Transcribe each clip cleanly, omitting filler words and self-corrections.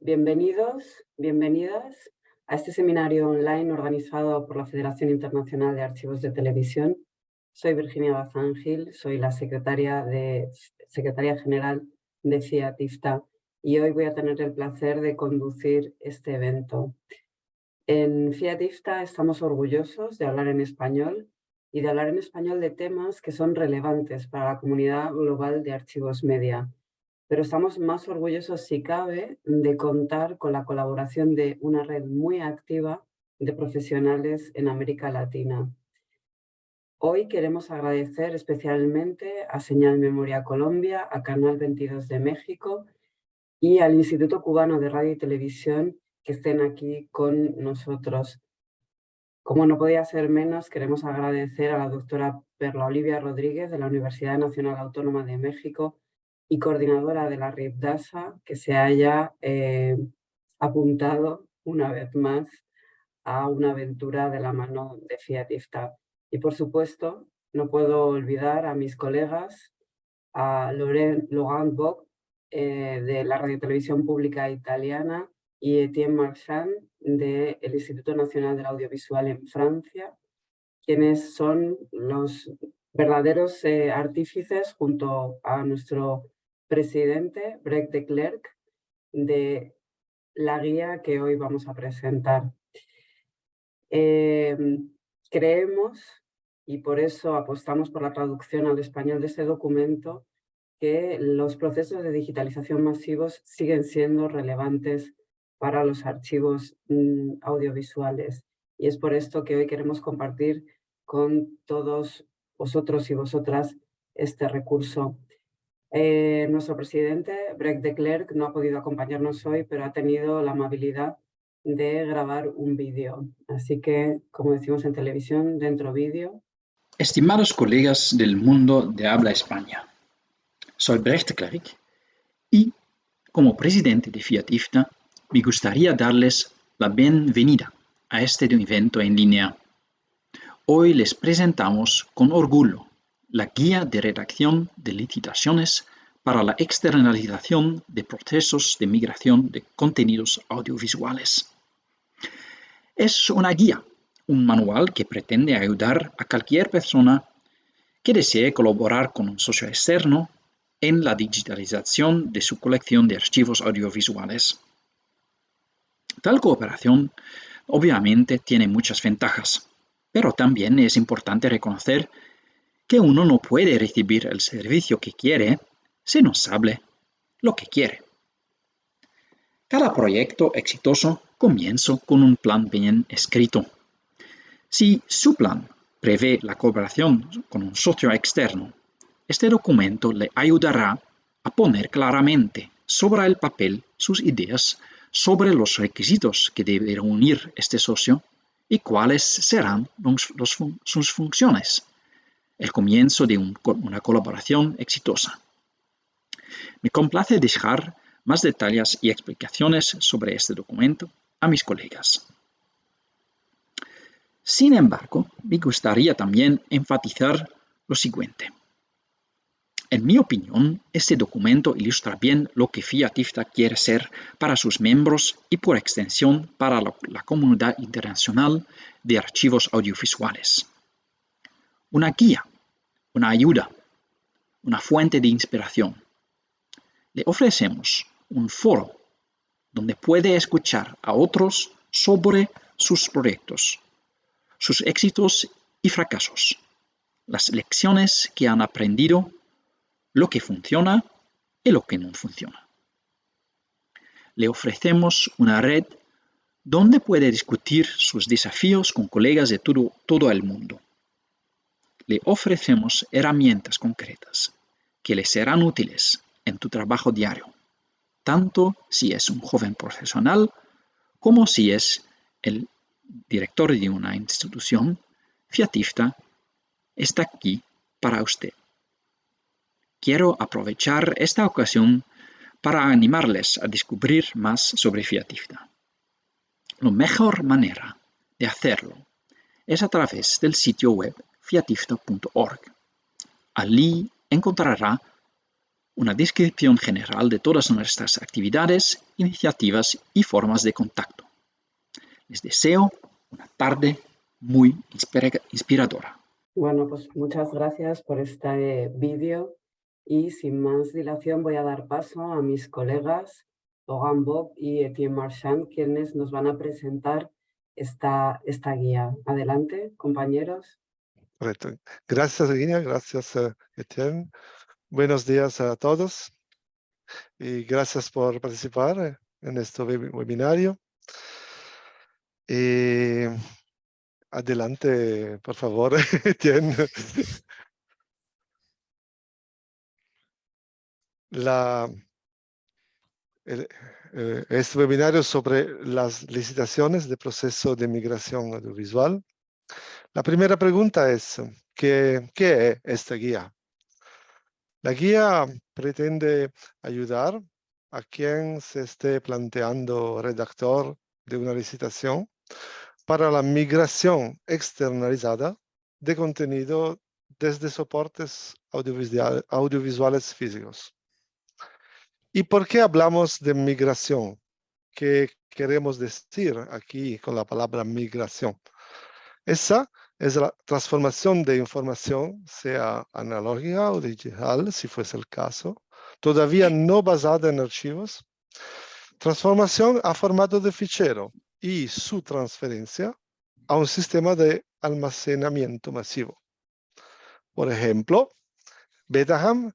Bienvenidos, bienvenidas a este seminario online organizado por la Federación Internacional de Archivos de Televisión. Soy Virginia Bazán Gil, soy la secretaria general de FIAT-IFTA y hoy voy a tener el placer de conducir este evento. En FIAT-IFTA estamos orgullosos de hablar en español y de hablar en español de temas que son relevantes para la comunidad global de archivos media. Pero estamos más orgullosos, si cabe, de contar con la colaboración de una red muy activa de profesionales en América Latina. Hoy queremos agradecer especialmente a Señal Memoria Colombia, a Canal 22 de México y al Instituto Cubano de Radio y Televisión que estén aquí con nosotros. Como no podía ser menos, queremos agradecer a la doctora Perla Olivia Rodríguez de la Universidad Nacional Autónoma de México y coordinadora de la RIPDASA, que se haya apuntado una vez más a una aventura de la mano de FIAT-IFTA. Y por supuesto, no puedo olvidar a mis colegas, a Laurent Bock de la Radiotelevisión Pública Italiana y Etienne Marchand del Instituto Nacional del Audiovisual en Francia, quienes son los verdaderos artífices, junto a nuestro presidente, Brecht de Klerk, de la guía que hoy vamos a presentar. Creemos, y por eso apostamos por la traducción al español de este documento, que los procesos de digitalización masivos siguen siendo relevantes para los archivos audiovisuales. Y es por esto que hoy queremos compartir con todos vosotros y vosotras este recurso. Nuestro presidente, Brecht de Klerk, no ha podido acompañarnos hoy, pero ha tenido la amabilidad de grabar un vídeo. Así que, como decimos en televisión, dentro vídeo. Estimados colegas del mundo de habla España, soy Brecht de Klerk y, como presidente de FIAT-IFTA, me gustaría darles la bienvenida a este evento en línea. Hoy les presentamos con orgullo la guía de redacción de licitaciones para la externalización de procesos de migración de contenidos audiovisuales. Es una guía, un manual que pretende ayudar a cualquier persona que desee colaborar con un socio externo en la digitalización de su colección de archivos audiovisuales. Tal cooperación obviamente tiene muchas ventajas, pero también es importante reconocer que uno no puede recibir el servicio que quiere si no sabe lo que quiere. Cada proyecto exitoso comienza con un plan bien escrito. Si su plan prevé la colaboración con un socio externo, este documento le ayudará a poner claramente sobre el papel sus ideas sobre los requisitos que debe reunir este socio y cuáles serán sus funciones. El comienzo de una colaboración exitosa. Me complace dejar más detalles y explicaciones sobre este documento a mis colegas. Sin embargo, me gustaría también enfatizar lo siguiente. En mi opinión, este documento ilustra bien lo que FIAT-IFTA quiere ser para sus miembros y por extensión para la comunidad internacional de archivos audiovisuales. Una guía, una ayuda, una fuente de inspiración. Le ofrecemos un foro donde puede escuchar a otros sobre sus proyectos, sus éxitos y fracasos, las lecciones que han aprendido, lo que funciona y lo que no funciona. Le ofrecemos una red donde puede discutir sus desafíos con colegas de todo el mundo. Le ofrecemos herramientas concretas que le serán útiles en tu trabajo diario, tanto si es un joven profesional como si es el director de una institución. FIAT-IFTA está aquí para usted. Quiero aprovechar esta ocasión para animarles a descubrir más sobre FIAT-IFTA. La mejor manera de hacerlo es a través del sitio web fiatifta.org. Allí encontrará una descripción general de todas nuestras actividades, iniciativas y formas de contacto. Les deseo una tarde muy inspiradora. Bueno, pues muchas gracias por este vídeo y sin más dilación voy a dar paso a mis colegas Logan Bob y Etienne Marchand, quienes nos van a presentar esta guía. Adelante, compañeros. Correcto. Gracias, Virginia. Gracias, Etienne. Buenos días a todos y gracias por participar en este webinario. Adelante, por favor, Etienne. Este webinario sobre las licitaciones de proceso de migración audiovisual. La primera pregunta es, ¿qué es esta guía? La guía pretende ayudar a quien se esté planteando redactor de una licitación para la migración externalizada de contenido desde soportes audiovisuales físicos. ¿Y por qué hablamos de migración? ¿Qué queremos decir aquí con la palabra migración? Esa es la transformación de información, sea analógica o digital, si fuese el caso, todavía no basada en archivos, transformación a formato de fichero y su transferencia a un sistema de almacenamiento masivo. Por ejemplo, Betacam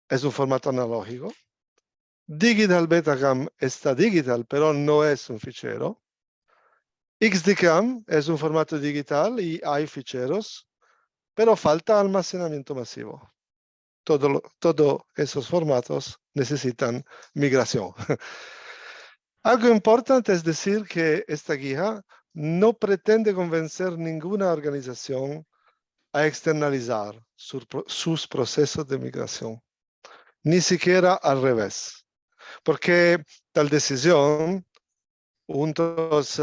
es un formato analógico, Digital Betacam está digital, pero no es un fichero. XDCAM es un formato digital y hay ficheros, pero falta almacenamiento masivo. Todos esos formatos necesitan migración. Algo importante es decir que esta guía no pretende convencer ninguna organización a externalizar sus procesos de migración, ni siquiera al revés, porque tal decisión, juntos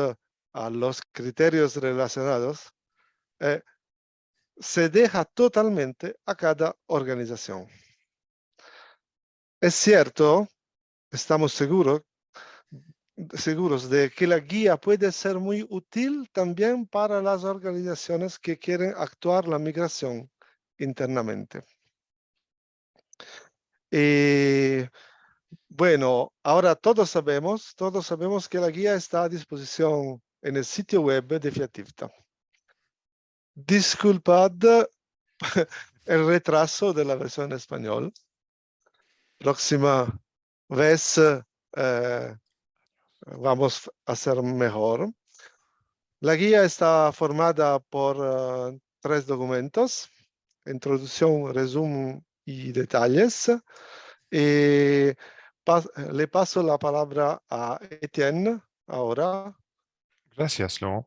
a los criterios relacionados, se deja totalmente a cada organización. Es cierto, estamos seguros de que la guía puede ser muy útil también para las organizaciones que quieren actuar la migración internamente. Bueno, ahora todos sabemos que la guía está a disposición en el sitio web de Fiativta. Disculpad el retraso de la versión en español. Próxima vez vamos a hacer mejor. La guía está formada por 3 documentos: introducción, resumen y detalles. Le paso la palabra a Etienne ahora. Gracias, Laurent.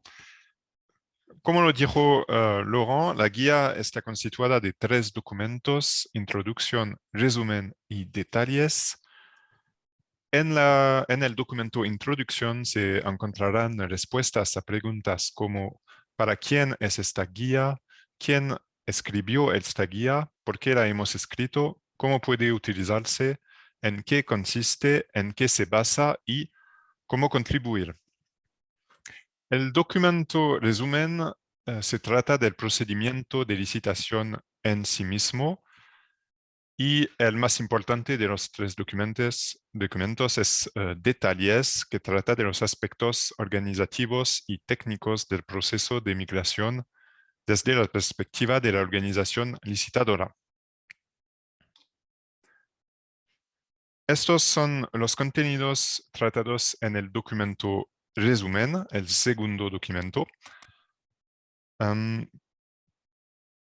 Como lo dijo Laurent, la guía está constituida de 3 documentos: introducción, resumen y detalles. En el documento introducción se encontrarán respuestas a preguntas como ¿para quién es esta guía? ¿Quién escribió esta guía? ¿Por qué la hemos escrito? ¿Cómo puede utilizarse? ¿En qué consiste? ¿En qué se basa? Y ¿cómo contribuir? El documento resumen se trata del procedimiento de licitación en sí mismo, y el más importante de los 3 documentos es detalles, que trata de los aspectos organizativos y técnicos del proceso de migración desde la perspectiva de la organización licitadora. Estos son los contenidos tratados en el documento resumen, el segundo documento.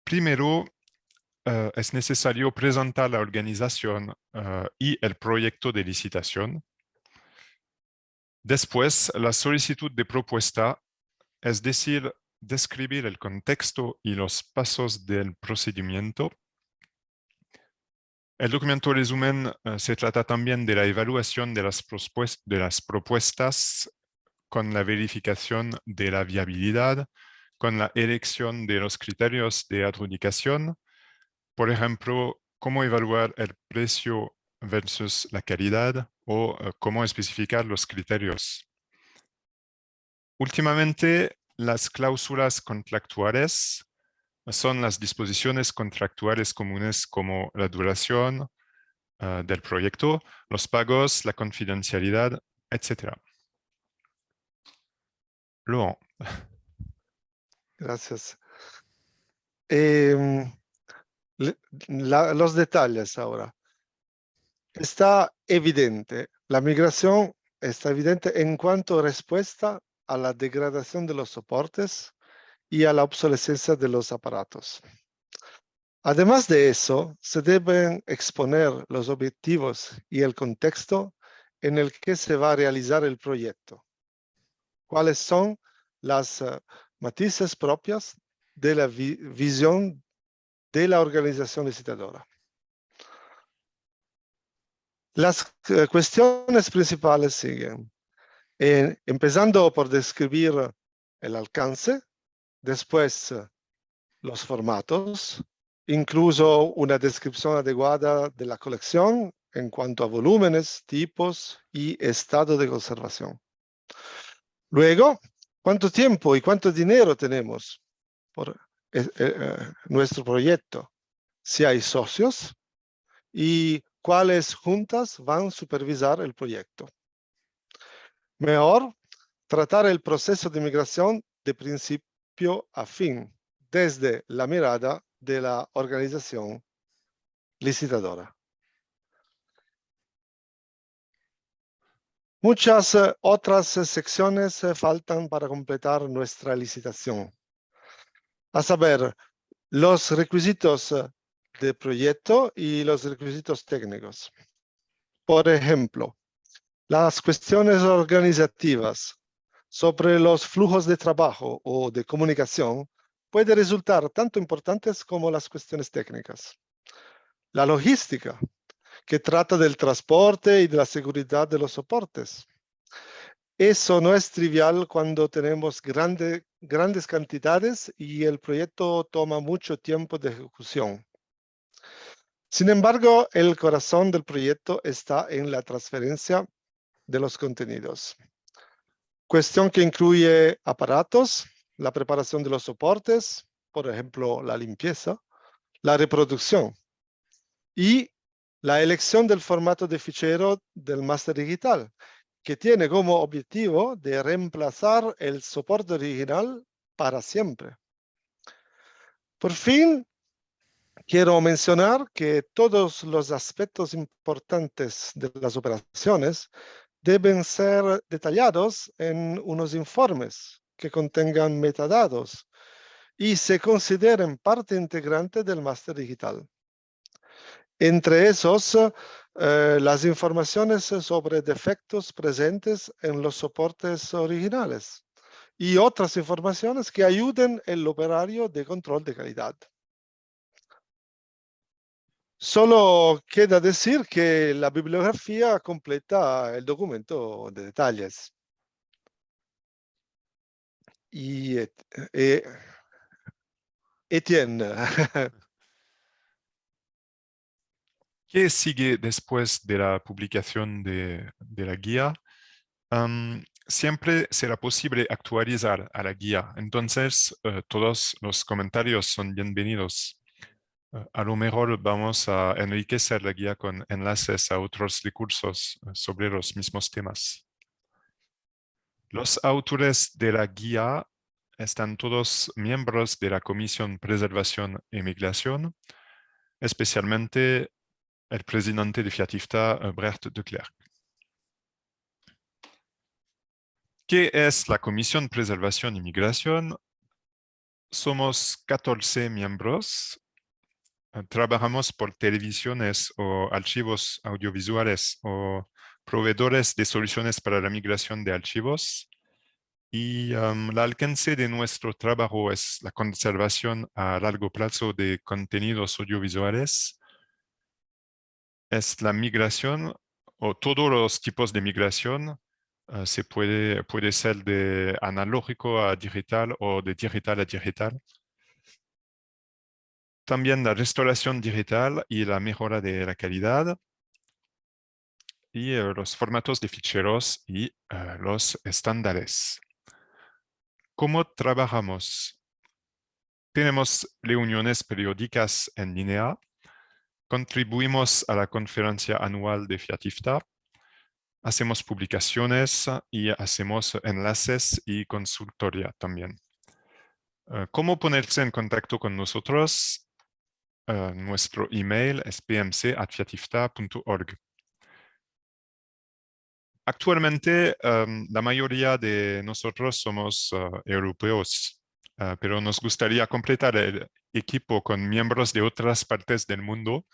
Primero, es necesario presentar la organización y el proyecto de licitación. Después, la solicitud de propuesta, es decir, describir el contexto y los pasos del procedimiento. El documento resumen se trata también de la evaluación de las propuestas con la verificación de la viabilidad, con la elección de los criterios de adjudicación. Por ejemplo, cómo evaluar el precio versus la calidad o cómo especificar los criterios. Últimamente, las cláusulas contractuales son las disposiciones contractuales comunes como la duración del proyecto, los pagos, la confidencialidad, etc. Laurent. Gracias. Los detalles ahora. Está evidente, la migración está evidente en cuanto a respuesta a la degradación de los soportes y a la obsolescencia de los aparatos. Además de eso, se deben exponer los objetivos y el contexto en el que se va a realizar el proyecto. ¿Cuáles son las matices propias de la visión de la organización licitadora? Las cuestiones principales siguen, empezando por describir el alcance, después los formatos, incluso una descripción adecuada de la colección en cuanto a volúmenes, tipos y estado de conservación. Luego, ¿cuánto tiempo y cuánto dinero tenemos por nuestro proyecto? Si hay socios y cuáles juntas van a supervisar el proyecto. Mejor tratar el proceso de migración de principio a fin, desde la mirada de la organización licitadora. Muchas otras secciones faltan para completar nuestra licitación. A saber, los requisitos de proyecto y los requisitos técnicos. Por ejemplo, las cuestiones organizativas sobre los flujos de trabajo o de comunicación pueden resultar tanto importantes como las cuestiones técnicas. La logística, que trata del transporte y de la seguridad de los soportes. Eso no es trivial cuando tenemos grandes cantidades y el proyecto toma mucho tiempo de ejecución. Sin embargo, el corazón del proyecto está en la transferencia de los contenidos. Cuestión que incluye aparatos, la preparación de los soportes, por ejemplo, la limpieza, la reproducción y la elección del formato de fichero del máster digital, que tiene como objetivo de reemplazar el soporte original para siempre. Por fin, quiero mencionar que todos los aspectos importantes de las operaciones deben ser detallados en unos informes que contengan metadatos y se consideren parte integrante del máster digital. Entre esos, las informaciones sobre defectos presentes en los soportes originales y otras informaciones que ayuden el operario de control de calidad. Solo queda decir que la bibliografía completa el documento de detalles. Y Etienne. ¿Qué sigue después de la publicación de la guía? Siempre será posible actualizar a la guía, entonces todos los comentarios son bienvenidos. A lo mejor vamos a enriquecer la guía con enlaces a otros recursos sobre los mismos temas. Los autores de la guía están todos miembros de la Comisión Preservación y Migración, especialmente el presidente de Fiat IFTA, Brecht de Klerk. ¿Qué es la Comisión Preservación y Migración? Somos 14 miembros. Trabajamos por televisiones o archivos audiovisuales o proveedores de soluciones para la migración de archivos. Y el alcance de nuestro trabajo es la conservación a largo plazo de contenidos audiovisuales. Es la migración o todos los tipos de migración. Se puede ser de analógico a digital o de digital a digital. También la restauración digital y la mejora de la calidad. y los formatos de ficheros y los estándares. ¿Cómo trabajamos? Tenemos reuniones periódicas en línea, contribuimos a la conferencia anual de FIAT-IFTA, hacemos publicaciones y hacemos enlaces y consultoría también. ¿Cómo ponerse en contacto con nosotros? Nuestro email es pmc@fiatifta.org. Actualmente, la mayoría de nosotros somos europeos, pero nos gustaría completar el equipo con miembros de otras partes del mundo.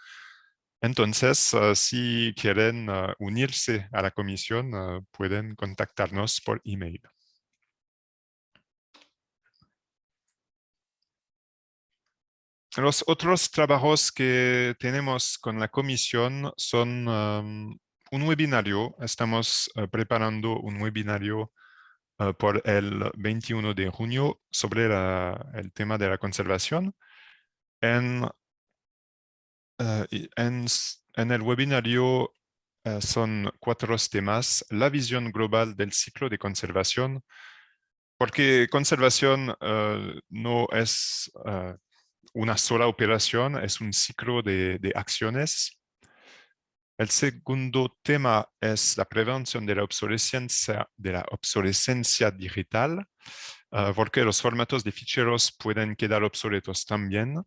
Entonces, si quieren unirse a la comisión, pueden contactarnos por email. Los otros trabajos que tenemos con la comisión son un webinario. Estamos preparando un webinario por el 21 de junio sobre el tema de la conservación. En el webinario son 4 temas: la visión global del ciclo de conservación, porque conservación no es una sola operación, es un ciclo de acciones. El segundo tema es la prevención de la obsolescencia digital, porque los formatos de ficheros pueden quedar obsoletos también.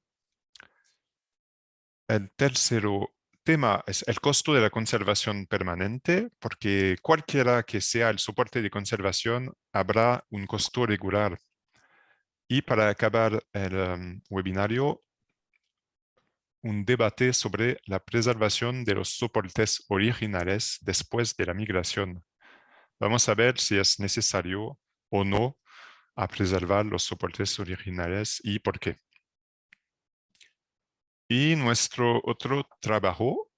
El tercero tema es el costo de la conservación permanente, porque cualquiera que sea el soporte de conservación, habrá un costo regular. Y para acabar el webinario, un debate sobre la preservación de los soportes originales después de la migración. Vamos a ver si es necesario o no a preservar los soportes originales y por qué. Y nuestro otro trabajo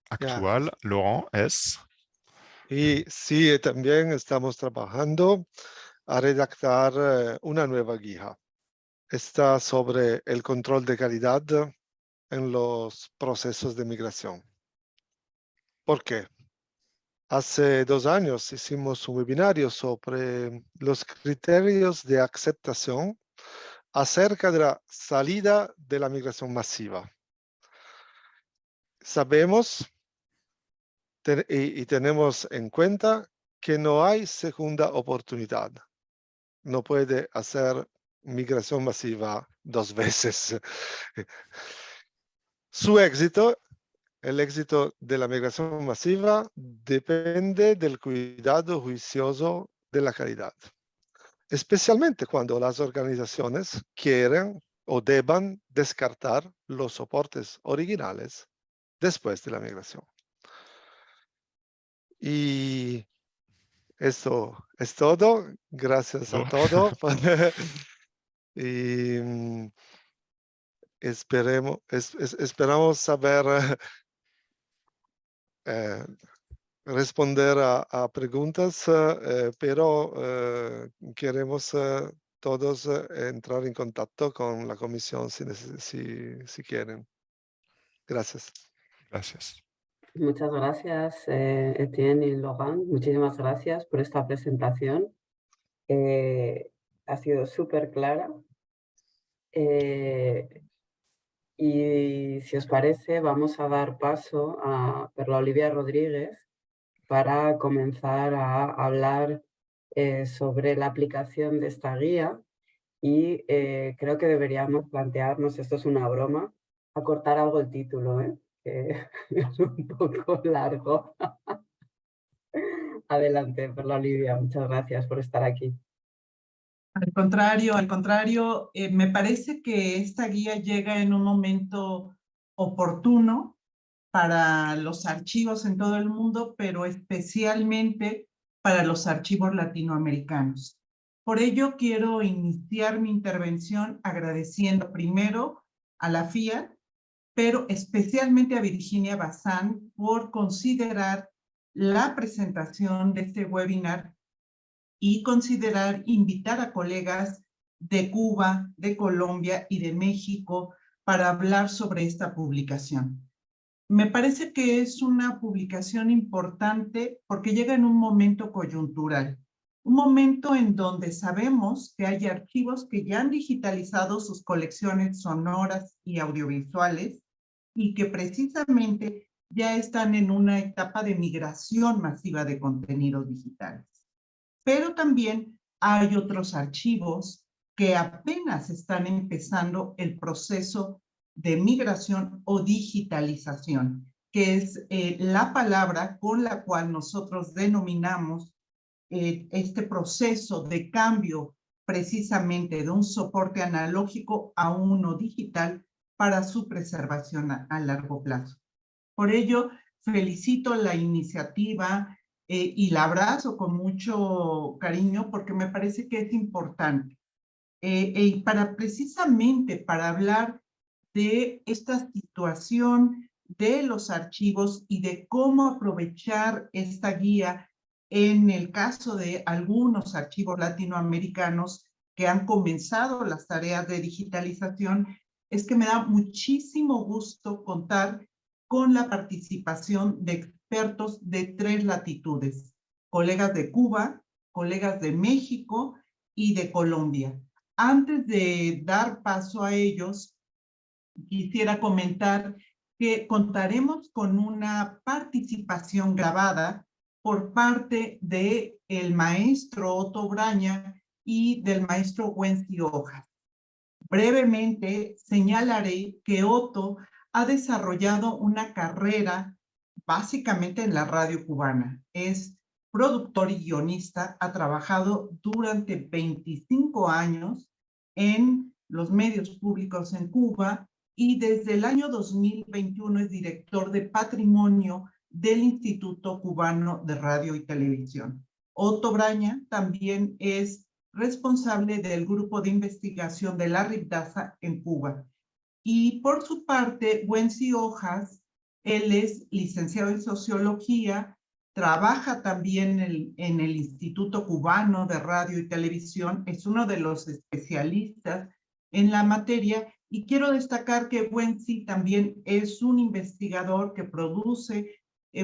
actual, Laurent, es... Y sí, también estamos trabajando a redactar una nueva guía. Está sobre el control de calidad en los procesos de migración. ¿Por qué? Hace 2 años hicimos un webinario sobre los criterios de aceptación acerca de la salida de la migración masiva. Sabemos y tenemos en cuenta que no hay segunda oportunidad. No puede hacer migración masiva 2 veces. Su éxito, el éxito de la migración masiva, depende del cuidado juicioso de la calidad, especialmente cuando las organizaciones quieren o deban descartar los soportes originales después de la migración. Y esto es todo. Gracias a todos. Y esperamos saber responder a preguntas, pero queremos todos entrar en contacto con la comisión si quieren. Gracias. Gracias. Muchas gracias, Etienne y Laurent. Muchísimas gracias por esta presentación. Ha sido súper clara. Y si os parece, vamos a dar paso a Perla Olivia Rodríguez para comenzar a hablar sobre la aplicación de esta guía. Y creo que deberíamos plantearnos, esto es una broma, acortar algo el título, que es un poco largo. Adelante, Perla Olivia, muchas gracias por estar aquí. Al contrario, me parece que esta guía llega en un momento oportuno para los archivos en todo el mundo, pero especialmente para los archivos latinoamericanos. Por ello, quiero iniciar mi intervención agradeciendo primero a la FIAT, pero especialmente a Virginia Bazán por considerar la presentación de este webinar y considerar invitar a colegas de Cuba, de Colombia y de México para hablar sobre esta publicación. Me parece que es una publicación importante porque llega en un momento coyuntural, un momento en donde sabemos que hay archivos que ya han digitalizado sus colecciones sonoras y audiovisuales y que precisamente ya están en una etapa de migración masiva de contenidos digitales. Pero también hay otros archivos que apenas están empezando el proceso de migración o digitalización, que es la palabra con la cual nosotros denominamos este proceso de cambio precisamente de un soporte analógico a uno digital para su preservación a largo plazo. Por ello, felicito la iniciativa y la abrazo con mucho cariño porque me parece que es importante. Y precisamente para hablar de esta situación de los archivos y de cómo aprovechar esta guía en el caso de algunos archivos latinoamericanos que han comenzado las tareas de digitalización, es que me da muchísimo gusto contar con la participación de expertos de 3 latitudes, colegas de Cuba, colegas de México y de Colombia. Antes de dar paso a ellos, quisiera comentar que contaremos con una participación grabada por parte del maestro Otto Braña y del maestro Wency Hojas. Brevemente señalaré que Otto ha desarrollado una carrera básicamente en la radio cubana. Es productor y guionista, ha trabajado durante 25 años en los medios públicos en Cuba y desde el año 2021 es director de patrimonio del Instituto Cubano de Radio y Televisión. Otto Braña también es responsable del grupo de investigación de la RIPDASA en Cuba. Y por su parte, Wency Hojas, él es licenciado en Sociología, trabaja también en el Instituto Cubano de Radio y Televisión, es uno de los especialistas en la materia, y quiero destacar que Wency también es un investigador que produce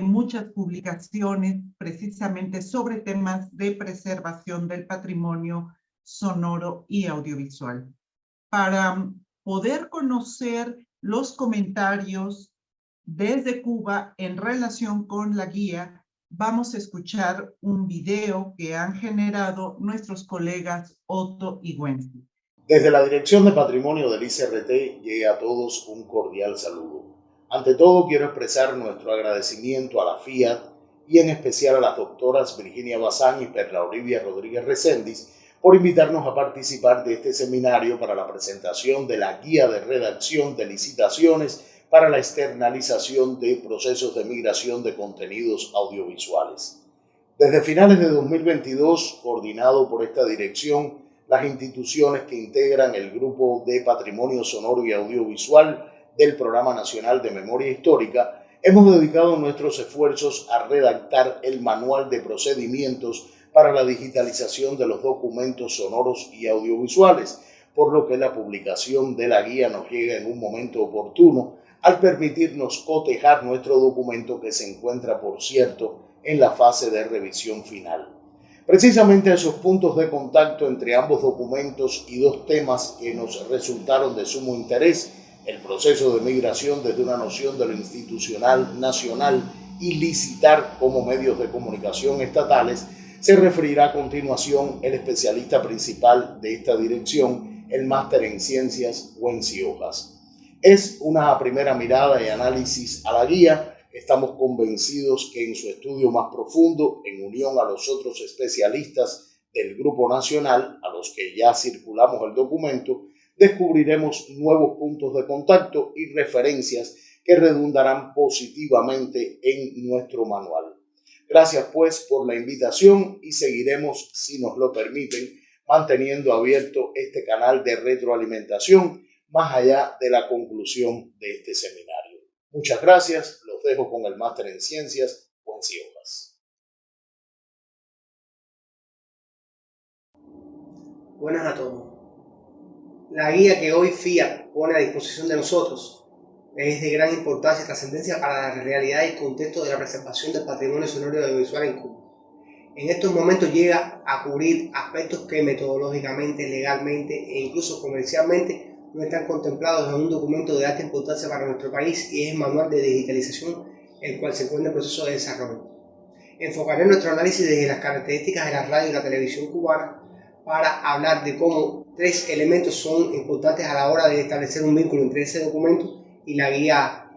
muchas publicaciones precisamente sobre temas de preservación del patrimonio sonoro y audiovisual. Para poder conocer los comentarios desde Cuba en relación con la guía, vamos a escuchar un video que han generado nuestros colegas Otto y Wency. Desde la Dirección de Patrimonio del ICRT llega a todos un cordial saludo. Ante todo, quiero expresar nuestro agradecimiento a la FIAT y en especial a las doctoras Virginia Bazán y Perla Olivia Rodríguez Recendis por invitarnos a participar de este seminario para la presentación de la Guía de Redacción de Licitaciones para la externalización de procesos de migración de contenidos audiovisuales. Desde finales de 2022, coordinado por esta dirección, las instituciones que integran el Grupo de Patrimonio Sonoro y Audiovisual del Programa Nacional de Memoria Histórica, hemos dedicado nuestros esfuerzos a redactar el Manual de Procedimientos para la digitalización de los documentos sonoros y audiovisuales, por lo que la publicación de la guía nos llega en un momento oportuno al permitirnos cotejar nuestro documento que se encuentra, por cierto, en la fase de revisión final. Precisamente esos puntos de contacto entre ambos documentos y 2 temas que nos resultaron de sumo interés, el proceso de migración desde una noción de lo institucional nacional y licitar como medios de comunicación estatales, se referirá a continuación el especialista principal de esta dirección, el máster en Ciencias Wency Hojas. Es una primera mirada y análisis a la guía. Estamos convencidos que en su estudio más profundo, en unión a los otros especialistas del Grupo Nacional, a los que ya circulamos el documento, descubriremos nuevos puntos de contacto y referencias que redundarán positivamente en nuestro manual. Gracias pues por la invitación y seguiremos, si nos lo permiten, manteniendo abierto este canal de retroalimentación más allá de la conclusión de este seminario. Muchas gracias, los dejo con el máster en Ciencias, Wency Hojas. Buenas a todos. La guía que hoy FIAT pone a disposición de nosotros es de gran importancia y trascendencia para la realidad y contexto de la preservación del patrimonio sonoro y audiovisual en Cuba. En estos momentos llega a cubrir aspectos que metodológicamente, legalmente e incluso comercialmente no están contemplados en un documento de alta importancia para nuestro país, y es el Manual de Digitalización, el cual se encuentra en proceso de desarrollo. Enfocaré nuestro análisis desde las características de la radio y la televisión cubana para hablar de cómo 3 elementos son importantes a la hora de establecer un vínculo entre ese documento y la guía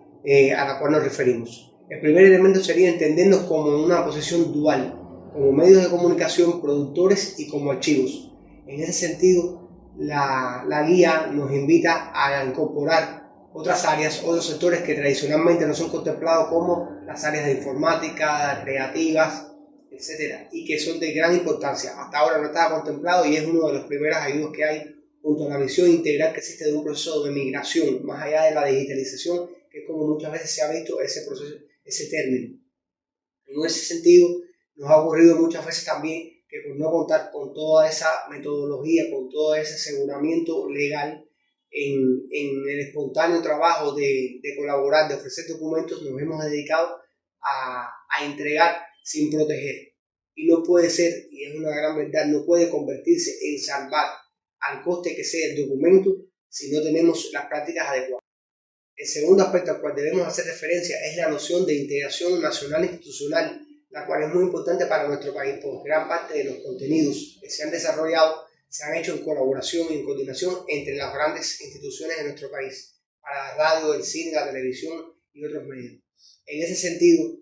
a la cual nos referimos. El primer elemento sería entendernos como una posición dual, como medios de comunicación, productores y como archivos. En ese sentido, la guía nos invita a incorporar otras áreas, otros sectores que tradicionalmente no son contemplados, como las áreas de informática, creativas, etcétera, y que son de gran importancia. Hasta ahora no estaba contemplado y es uno de los primeros ayudos que hay, junto a la visión integral que existe de un proceso de migración, más allá de la digitalización, que es como muchas veces se ha visto ese proceso, ese término. En ese sentido, nos ha ocurrido muchas veces también que por no contar con toda esa metodología, con todo ese aseguramiento legal, en el espontáneo trabajo de colaborar, de ofrecer documentos, nos hemos dedicado a entregar sin proteger. Y no puede ser, y es una gran verdad, no puede convertirse en salvar al coste que sea el documento si no tenemos las prácticas adecuadas. El segundo aspecto al cual debemos hacer referencia es la noción de integración nacional institucional, la cual es muy importante para nuestro país, porque gran parte de los contenidos que se han desarrollado se han hecho en colaboración y en coordinación entre las grandes instituciones de nuestro país, para la radio, el cine, la televisión y otros medios. En ese sentido,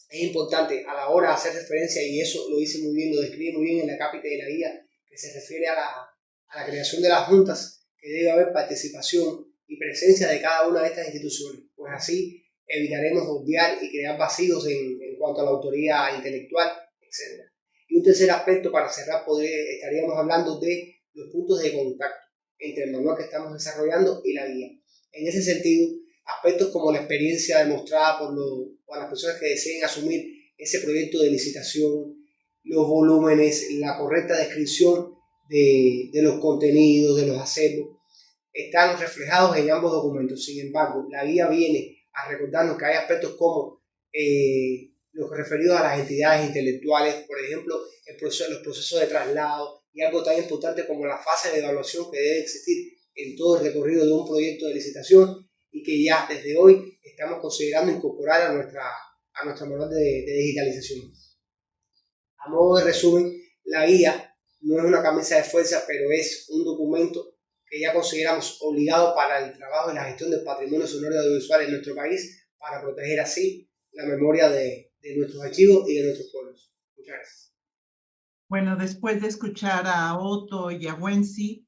es importante a la hora de hacer referencia, y eso lo dice muy bien, lo describe muy bien en la cápita de la guía, que se refiere a la creación de las juntas, que debe haber participación y presencia de cada una de estas instituciones, pues así evitaremos obviar y crear vacíos en cuanto a la autoría intelectual, etc. Y un tercer aspecto, para cerrar, estaríamos hablando de los puntos de contacto entre el manual que estamos desarrollando y la guía. En ese sentido, aspectos como la experiencia demostrada por las personas que deseen asumir ese proyecto de licitación, los volúmenes, la correcta descripción de los contenidos, de los acervos, están reflejados en ambos documentos. Sin embargo, la guía viene a recordarnos que hay aspectos como los referidos a las entidades intelectuales, por ejemplo, los procesos de traslado, y algo tan importante como la fase de evaluación que debe existir en todo el recorrido de un proyecto de licitación, y que ya desde hoy estamos considerando incorporar a nuestra manual de digitalización. A modo de resumen, la guía no es una camisa de fuerza, pero es un documento que ya consideramos obligado para el trabajo y la gestión del patrimonio sonoro y audiovisual en nuestro país, para proteger así la memoria de nuestros archivos y de nuestros pueblos. Muchas gracias. Bueno, después de escuchar a Otto y a Wensi,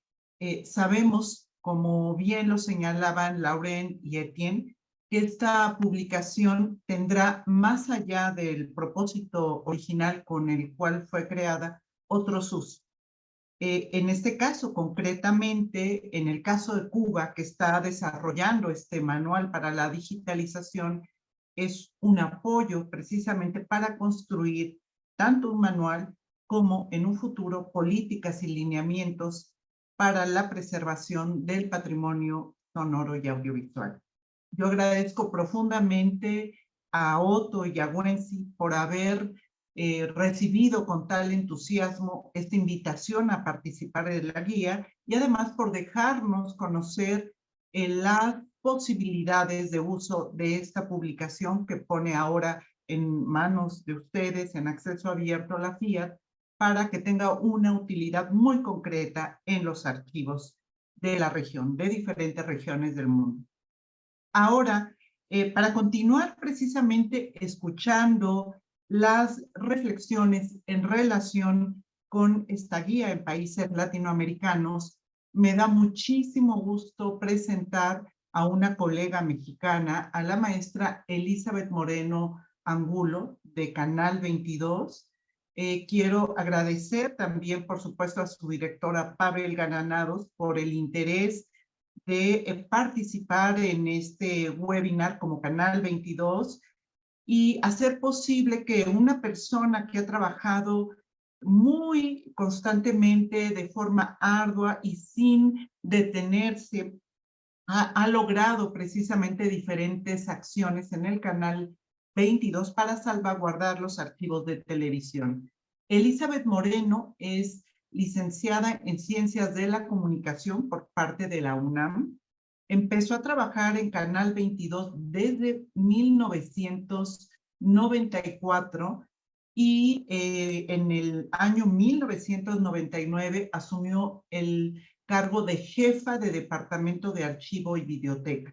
sabemos, como bien lo señalaban Lauren y Etienne, que esta publicación tendrá, más allá del propósito original con el cual fue creada, otros usos. En este caso, concretamente, en el caso de Cuba, que está desarrollando este manual para la digitalización, es un apoyo precisamente para construir tanto un manual como en un futuro políticas y lineamientos para la preservación del patrimonio sonoro y audiovisual. Yo agradezco profundamente a Otto y a Wensi por haber recibido con tal entusiasmo esta invitación a participar de la guía, y además por dejarnos conocer las posibilidades de uso de esta publicación que pone ahora en manos de ustedes, en acceso abierto a la FIAT, para que tenga una utilidad muy concreta en los archivos de la región, de diferentes regiones del mundo. Ahora, para continuar precisamente escuchando las reflexiones en relación con esta guía en países latinoamericanos, me da muchísimo gusto presentar a una colega mexicana, a la maestra Elizabeth Moreno Angulo, de Canal 22. Quiero agradecer también, por supuesto, a su directora Pavel Granados por el interés de participar en este webinar como Canal 22 y hacer posible que una persona que ha trabajado muy constantemente, de forma ardua y sin detenerse ha logrado precisamente diferentes acciones en el canal 22 para salvaguardar los archivos de televisión. Elizabeth Moreno es licenciada en Ciencias de la Comunicación por parte de la UNAM. Empezó a trabajar en Canal 22 desde 1994 y en el año 1999 asumió el cargo de jefa de Departamento de Archivo y Videoteca.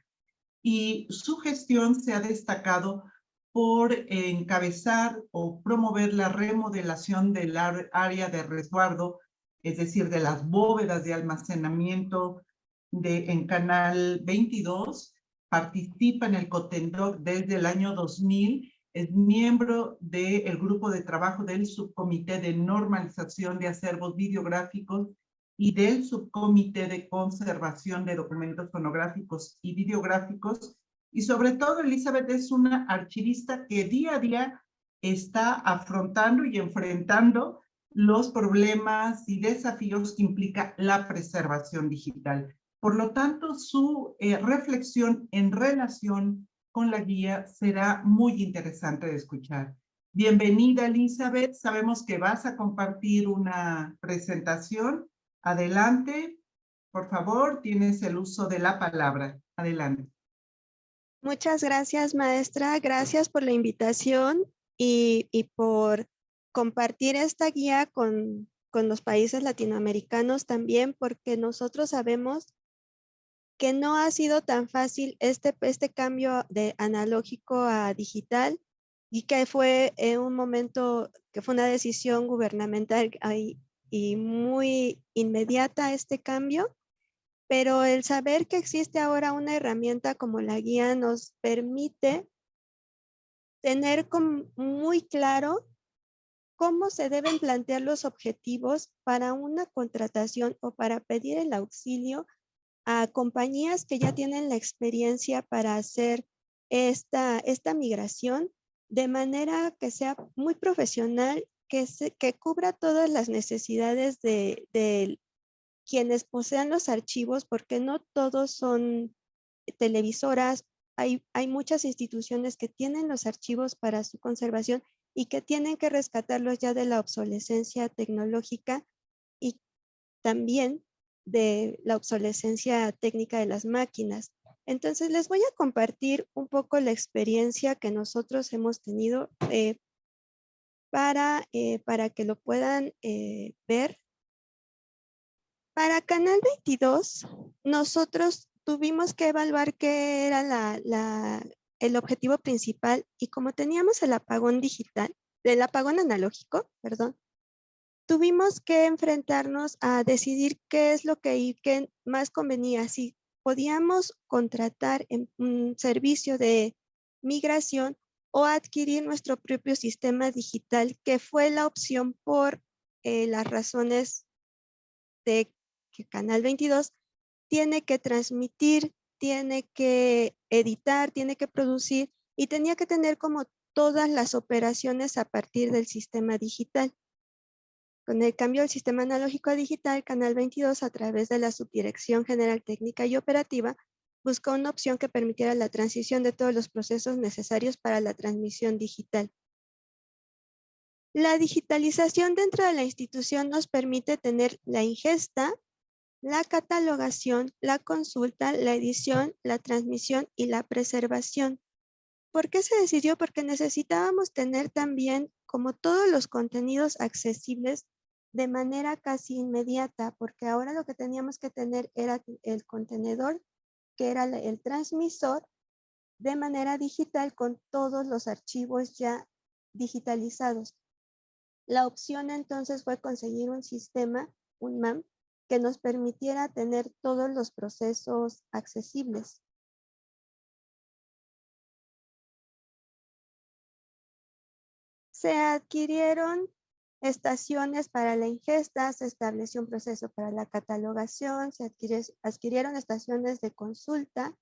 Y su gestión se ha destacado por encabezar o promover la remodelación del área de resguardo, es decir, de las bóvedas de almacenamiento en Canal 22, participa en el COTENDOC desde el año 2000, es miembro del grupo de trabajo del Subcomité de Normalización de Acervos Videográficos y del Subcomité de Conservación de Documentos Fonográficos y Videográficos. Y sobre todo, Elizabeth es una archivista que día a día está afrontando y enfrentando los problemas y desafíos que implica la preservación digital. Por lo tanto, su reflexión en relación con la guía será muy interesante de escuchar. Bienvenida, Elizabeth. Sabemos que vas a compartir una presentación. Adelante, por favor, tienes el uso de la palabra. Adelante. Muchas gracias, maestra. Gracias por la invitación y por compartir esta guía con los países latinoamericanos también, porque nosotros sabemos que no ha sido tan fácil este cambio de analógico a digital y que fue en un momento que fue una decisión gubernamental y muy inmediata este cambio. Pero el saber que existe ahora una herramienta como la guía nos permite tener muy claro cómo se deben plantear los objetivos para una contratación o para pedir el auxilio a compañías que ya tienen la experiencia para hacer esta migración de manera que sea muy profesional, que cubra todas las necesidades de quienes posean los archivos, porque no todos son televisoras. Hay muchas instituciones que tienen los archivos para su conservación y que tienen que rescatarlos ya de la obsolescencia tecnológica y también de la obsolescencia técnica de las máquinas. Entonces, les voy a compartir un poco la experiencia que nosotros hemos tenido para que lo puedan ver. Para Canal 22, nosotros tuvimos que evaluar qué era el objetivo principal y como teníamos el apagón analógico, perdón, tuvimos que enfrentarnos a decidir qué es lo que más convenía, si podíamos contratar un servicio de migración o adquirir nuestro propio sistema digital, que fue la opción por las razones de que Canal 22 tiene que transmitir, tiene que editar, tiene que producir y tenía que tener como todas las operaciones a partir del sistema digital. Con el cambio del sistema analógico a digital, Canal 22, a través de la Subdirección General Técnica y Operativa, buscó una opción que permitiera la transición de todos los procesos necesarios para la transmisión digital. La digitalización dentro de la institución nos permite tener la ingesta, la catalogación, la consulta, la edición, la transmisión y la preservación. ¿Por qué se decidió? Porque necesitábamos tener también como todos los contenidos accesibles de manera casi inmediata, porque ahora lo que teníamos que tener era el contenedor, que era el transmisor, de manera digital con todos los archivos ya digitalizados. La opción entonces fue conseguir un sistema, un MAM, que nos permitiera tener todos los procesos accesibles. Se adquirieron estaciones para la ingesta, se estableció un proceso para la catalogación, se adquirieron estaciones de consulta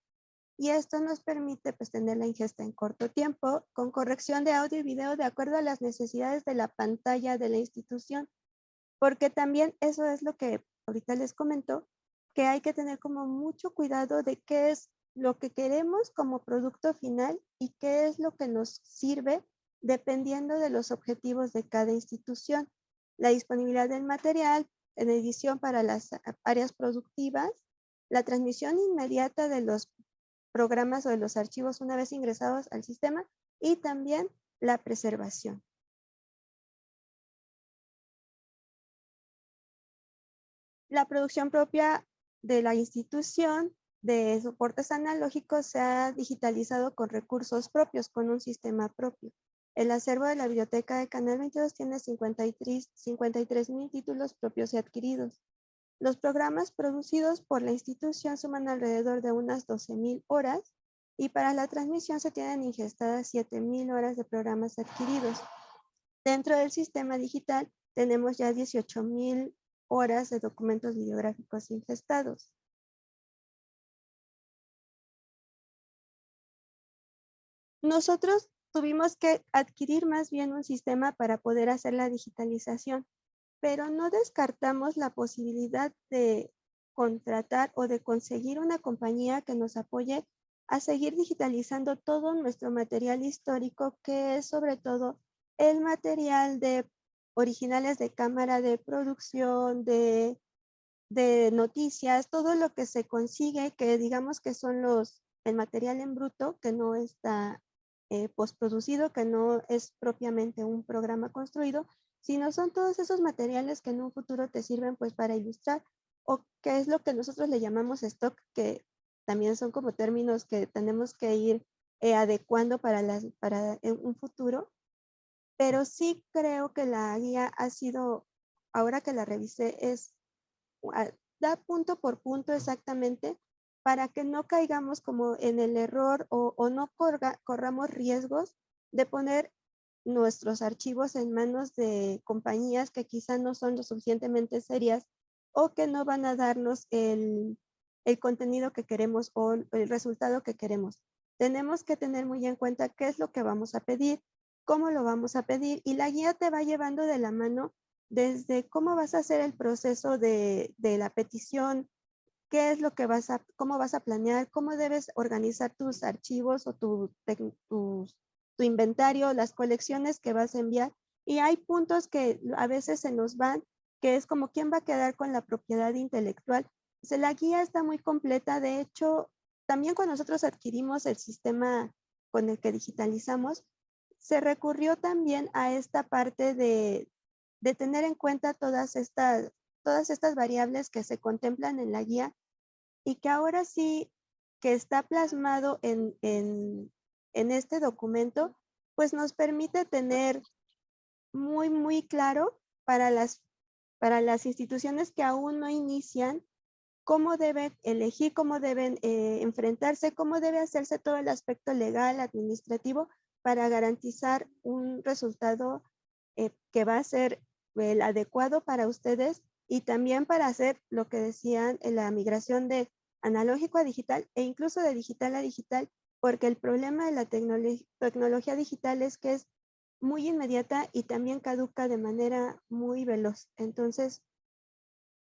y esto nos permite pues tener la ingesta en corto tiempo con corrección de audio y video de acuerdo a las necesidades de la pantalla de la institución, porque también eso es lo que ahorita les comento, que hay que tener como mucho cuidado de qué es lo que queremos como producto final y qué es lo que nos sirve dependiendo de los objetivos de cada institución. La disponibilidad del material en edición para las áreas productivas, la transmisión inmediata de los programas o de los archivos una vez ingresados al sistema y también la preservación. La producción propia de la institución de soportes analógicos se ha digitalizado con recursos propios, con un sistema propio. El acervo de la biblioteca de Canal 22 tiene 53,000 títulos propios y adquiridos. Los programas producidos por la institución suman alrededor de unas 12,000 horas y para la transmisión se tienen ingestadas 7,000 horas de programas adquiridos. Dentro del sistema digital tenemos ya 18,000 horas de documentos videográficos ingestados. Nosotros tuvimos que adquirir más bien un sistema para poder hacer la digitalización, pero no descartamos la posibilidad de contratar o de conseguir una compañía que nos apoye a seguir digitalizando todo nuestro material histórico, que es sobre todo el material de originales de cámara, de producción, de noticias, todo lo que se consigue, que digamos que son el material en bruto, que no está postproducido, que no es propiamente un programa construido, sino son todos esos materiales que en un futuro te sirven pues para ilustrar, o que es lo que nosotros le llamamos stock, que también son como términos que tenemos que ir adecuando para un futuro. Pero sí creo que la guía ha sido, ahora que la revisé, da punto por punto exactamente para que no caigamos como en el error o no corramos riesgos de poner nuestros archivos en manos de compañías que quizá no son lo suficientemente serias o que no van a darnos el contenido que queremos o el resultado que queremos. Tenemos que tener muy en cuenta qué es lo que vamos a pedir, cómo lo vamos a pedir, y la guía te va llevando de la mano desde cómo vas a hacer el proceso de la petición, qué es lo que cómo vas a planear, cómo debes organizar tus archivos o tu inventario, las colecciones que vas a enviar. Y hay puntos que a veces se nos van, que es como quién va a quedar con la propiedad intelectual. Entonces, la guía está muy completa. De hecho, también cuando nosotros adquirimos el sistema con el que digitalizamos, se recurrió también a esta parte de tener en cuenta todas estas variables que se contemplan en la guía y que ahora sí que está plasmado en este documento, pues nos permite tener muy claro para las instituciones que aún no inician cómo deben elegir, cómo deben enfrentarse, cómo debe hacerse todo el aspecto legal, administrativo, para garantizar un resultado que va a ser el adecuado para ustedes y también para hacer lo que decían en la migración de analógico a digital e incluso de digital a digital, porque el problema de la tecnología digital es que es muy inmediata y también caduca de manera muy veloz. Entonces,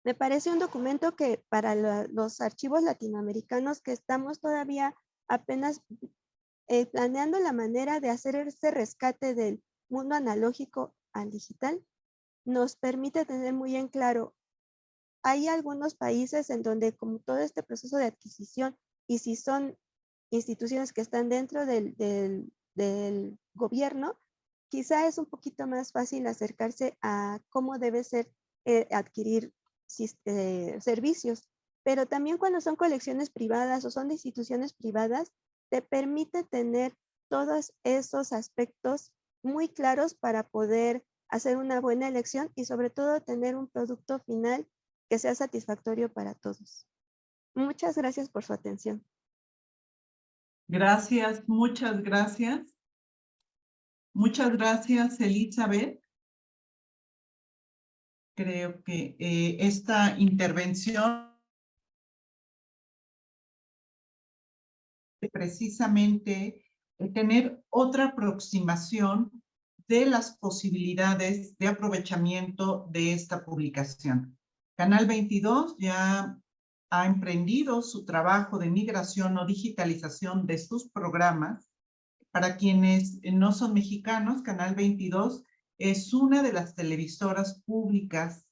me parece un documento que para los archivos latinoamericanos que estamos todavía apenas planeando la manera de hacer ese rescate del mundo analógico al digital, nos permite tener muy en claro, hay algunos países en donde como todo este proceso de adquisición, y si son instituciones que están dentro del gobierno, quizá es un poquito más fácil acercarse a cómo debe ser adquirir servicios, pero también cuando son colecciones privadas o son de instituciones privadas, te permite tener todos esos aspectos muy claros para poder hacer una buena elección y sobre todo tener un producto final que sea satisfactorio para todos. Muchas gracias por su atención. Gracias, muchas gracias. Muchas gracias, Elizabeth. Creo que esta intervención precisamente tener otra aproximación de las posibilidades de aprovechamiento de esta publicación. Canal 22 ya ha emprendido su trabajo de migración o digitalización de sus programas. Para quienes no son mexicanos, Canal 22 es una de las televisoras públicas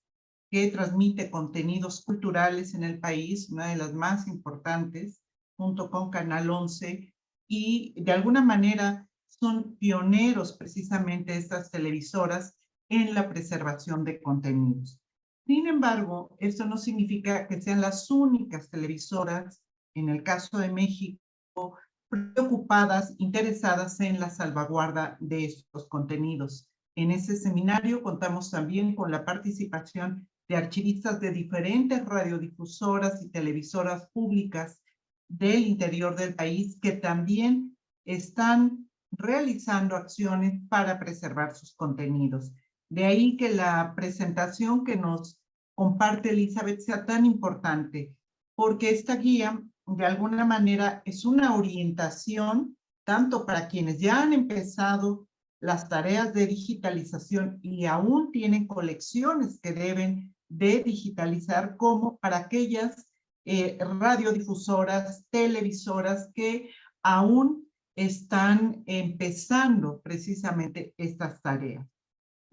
que transmite contenidos culturales en el país, una de las más importantes, junto con Canal 11, y de alguna manera son pioneros precisamente estas televisoras en la preservación de contenidos. Sin embargo, esto no significa que sean las únicas televisoras, en el caso de México, preocupadas, interesadas en la salvaguarda de estos contenidos. En ese seminario contamos también con la participación de archivistas de diferentes radiodifusoras y televisoras públicas del interior del país que también están realizando acciones para preservar sus contenidos. De ahí que la presentación que nos comparte Elizabeth sea tan importante, porque esta guía de alguna manera es una orientación tanto para quienes ya han empezado las tareas de digitalización y aún tienen colecciones que deben de digitalizar, como para aquellas radiodifusoras, televisoras que aún están empezando precisamente estas tareas.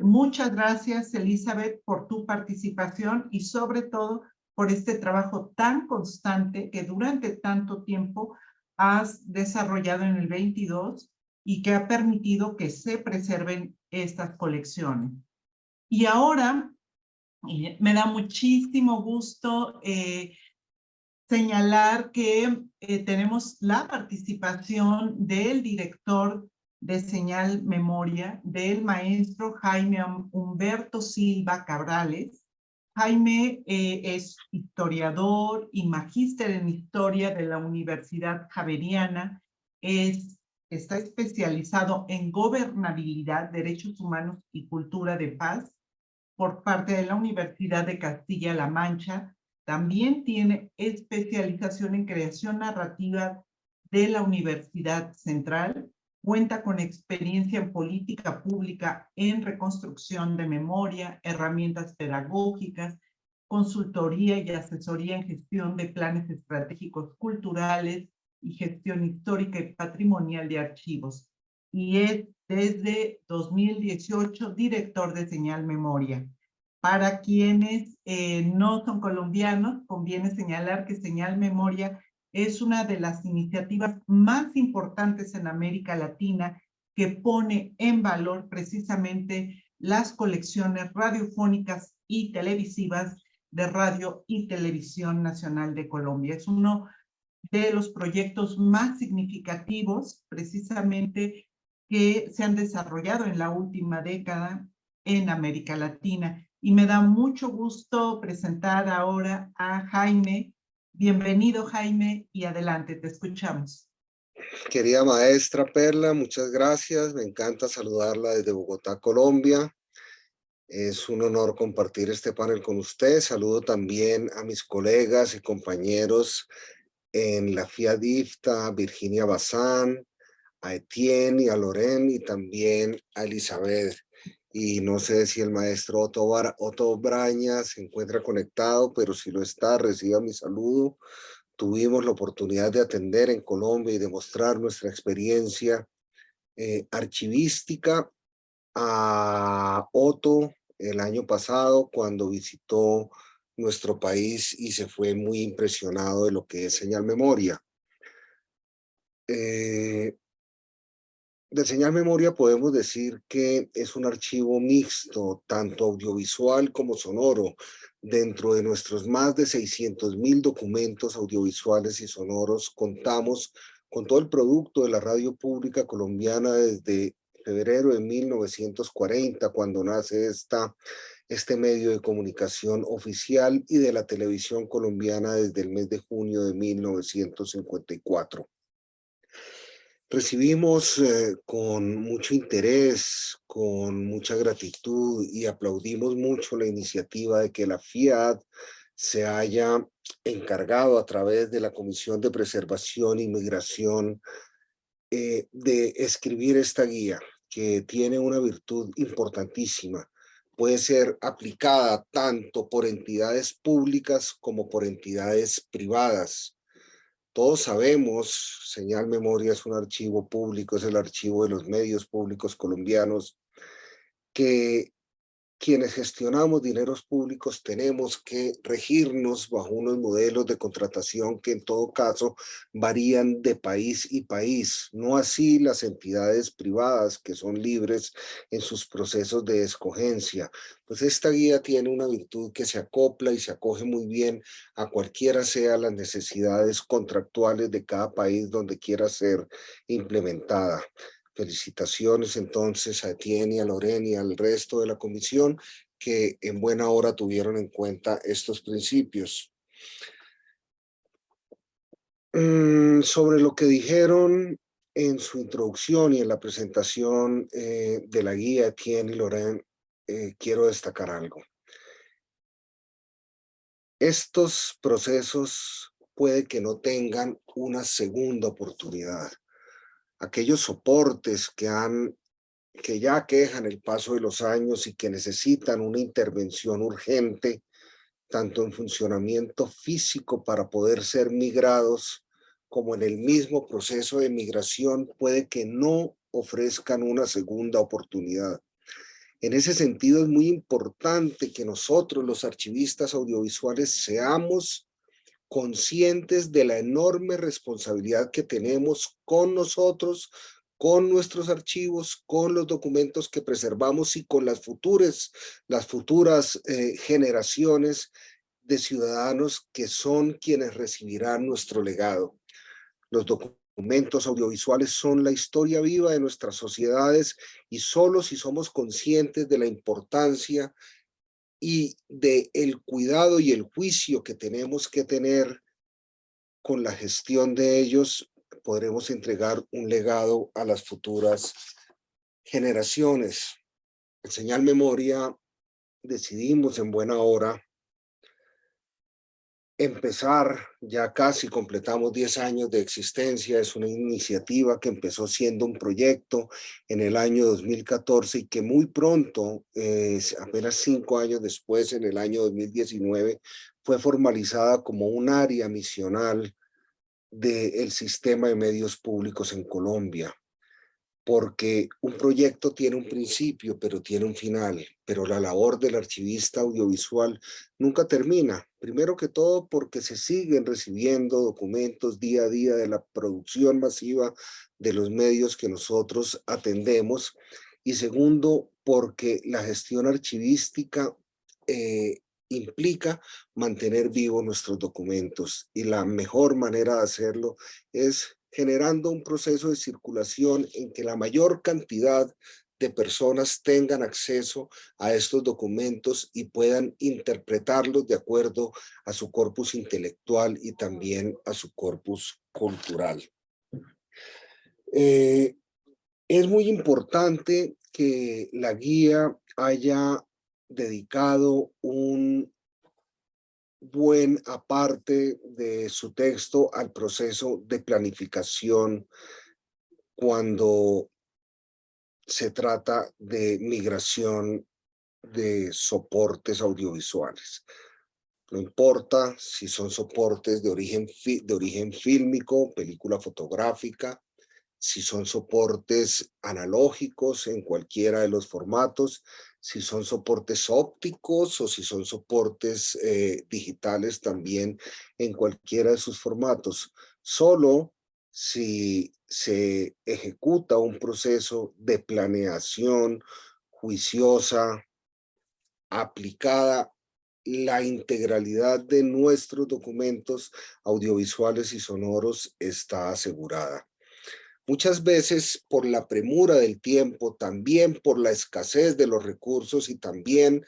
Muchas gracias, Elizabeth, por tu participación y sobre todo por este trabajo tan constante que durante tanto tiempo has desarrollado en el 22 y que ha permitido que se preserven estas colecciones. Y ahora me da muchísimo gusto señalar que tenemos la participación del director de Señal Memoria, del maestro Jaime Humberto Silva Cabrales. Jaime es historiador y magíster en historia de la Universidad Javeriana, está especializado en gobernabilidad, derechos humanos y cultura de paz por parte de la Universidad de Castilla-La Mancha. También tiene especialización en creación narrativa de la Universidad Central. Cuenta con experiencia en política pública, en reconstrucción de memoria, herramientas pedagógicas, consultoría y asesoría en gestión de planes estratégicos culturales y gestión histórica y patrimonial de archivos. Y es desde 2018 director de Señal Memoria. Para quienes no son colombianos, conviene señalar que Señal Memoria es una de las iniciativas más importantes en América Latina que pone en valor precisamente las colecciones radiofónicas y televisivas de Radio y Televisión Nacional de Colombia. Es uno de los proyectos más significativos precisamente que se han desarrollado en la última década en América Latina. Y me da mucho gusto presentar ahora a Jaime. Bienvenido, Jaime, y adelante, te escuchamos. Querida maestra Perla, muchas gracias. Me encanta saludarla desde Bogotá, Colombia. Es un honor compartir este panel con usted. Saludo también a mis colegas y compañeros en la FIADIFTA, Virginia Bazán, a Etienne y a Loren, y también a Elizabeth. Y no sé si el maestro Otto Braña se encuentra conectado, pero si lo está, reciba mi saludo. Tuvimos la oportunidad de atender en Colombia y demostrar nuestra experiencia archivística a Otto el año pasado cuando visitó nuestro país y se fue muy impresionado de lo que es Señal Memoria. De Señal Memoria podemos decir que es un archivo mixto, tanto audiovisual como sonoro. Dentro de nuestros más de 600.000 documentos audiovisuales y sonoros, contamos con todo el producto de la radio pública colombiana desde febrero de 1940, cuando nace este medio de comunicación oficial, y de la televisión colombiana desde el mes de junio de 1954. Recibimos con mucho interés, con mucha gratitud, y aplaudimos mucho la iniciativa de que la FIAD se haya encargado a través de la Comisión de Preservación y Migración de escribir esta guía, que tiene una virtud importantísima. puede ser aplicada tanto por entidades públicas como por entidades privadas. Todos sabemos, Señal Memoria es un archivo público, es el archivo de los medios públicos colombianos, que quienes gestionamos dineros públicos tenemos que regirnos bajo unos modelos de contratación que en todo caso varían de país y país, no así las entidades privadas que son libres en sus procesos de escogencia. Pues esta guía tiene una virtud que se acopla y se acoge muy bien a cualquiera sean las necesidades contractuales de cada país donde quiera ser implementada. Felicitaciones entonces a Etienne y a Lorena y al resto de la comisión que en buena hora tuvieron en cuenta estos principios. Sobre lo que dijeron en su introducción y en la presentación de la guía Etienne y Lorena, quiero destacar algo. Estos procesos puede que no tengan una segunda oportunidad. Aquellos soportes que ya quejan el paso de los años y que necesitan una intervención urgente, tanto en funcionamiento físico para poder ser migrados, como en el mismo proceso de migración, puede que no ofrezcan una segunda oportunidad. En ese sentido, es muy importante que nosotros, los archivistas audiovisuales, seamos conscientes de la enorme responsabilidad que tenemos con nosotros, con nuestros archivos, con los documentos que preservamos y con las futuras generaciones de ciudadanos que son quienes recibirán nuestro legado. Los documentos audiovisuales son la historia viva de nuestras sociedades y solo si somos conscientes de la importancia y de el cuidado y el juicio que tenemos que tener con la gestión de ellos, podremos entregar un legado a las futuras generaciones. En Señal Memoria decidimos en buena hora empezar, ya casi completamos 10 años de existencia, es una iniciativa que empezó siendo un proyecto en el año 2014 y que muy pronto, apenas 5 años después, en el año 2019, fue formalizada como un área misional del sistema de medios públicos en Colombia. Porque un proyecto tiene un principio, pero tiene un final, pero la labor del archivista audiovisual nunca termina. Primero que todo porque se siguen recibiendo documentos día a día de la producción masiva de los medios que nosotros atendemos. Y segundo, porque la gestión archivística implica mantener vivos nuestros documentos. Y la mejor manera de hacerlo es generando un proceso de circulación en que la mayor cantidad de personas tengan acceso a estos documentos y puedan interpretarlos de acuerdo a su corpus intelectual y también a su corpus cultural. Es muy importante que la guía haya dedicado un buen aparte de su texto al proceso de planificación cuando se trata de migración de soportes audiovisuales. No importa si son soportes de origen fílmico, película fotográfica, si son soportes analógicos en cualquiera de los formatos, si son soportes ópticos o si son soportes digitales también en cualquiera de sus formatos. Solo si se ejecuta un proceso de planeación juiciosa, aplicada, la integralidad de nuestros documentos audiovisuales y sonoros está asegurada. Muchas veces por la premura del tiempo, también por la escasez de los recursos y también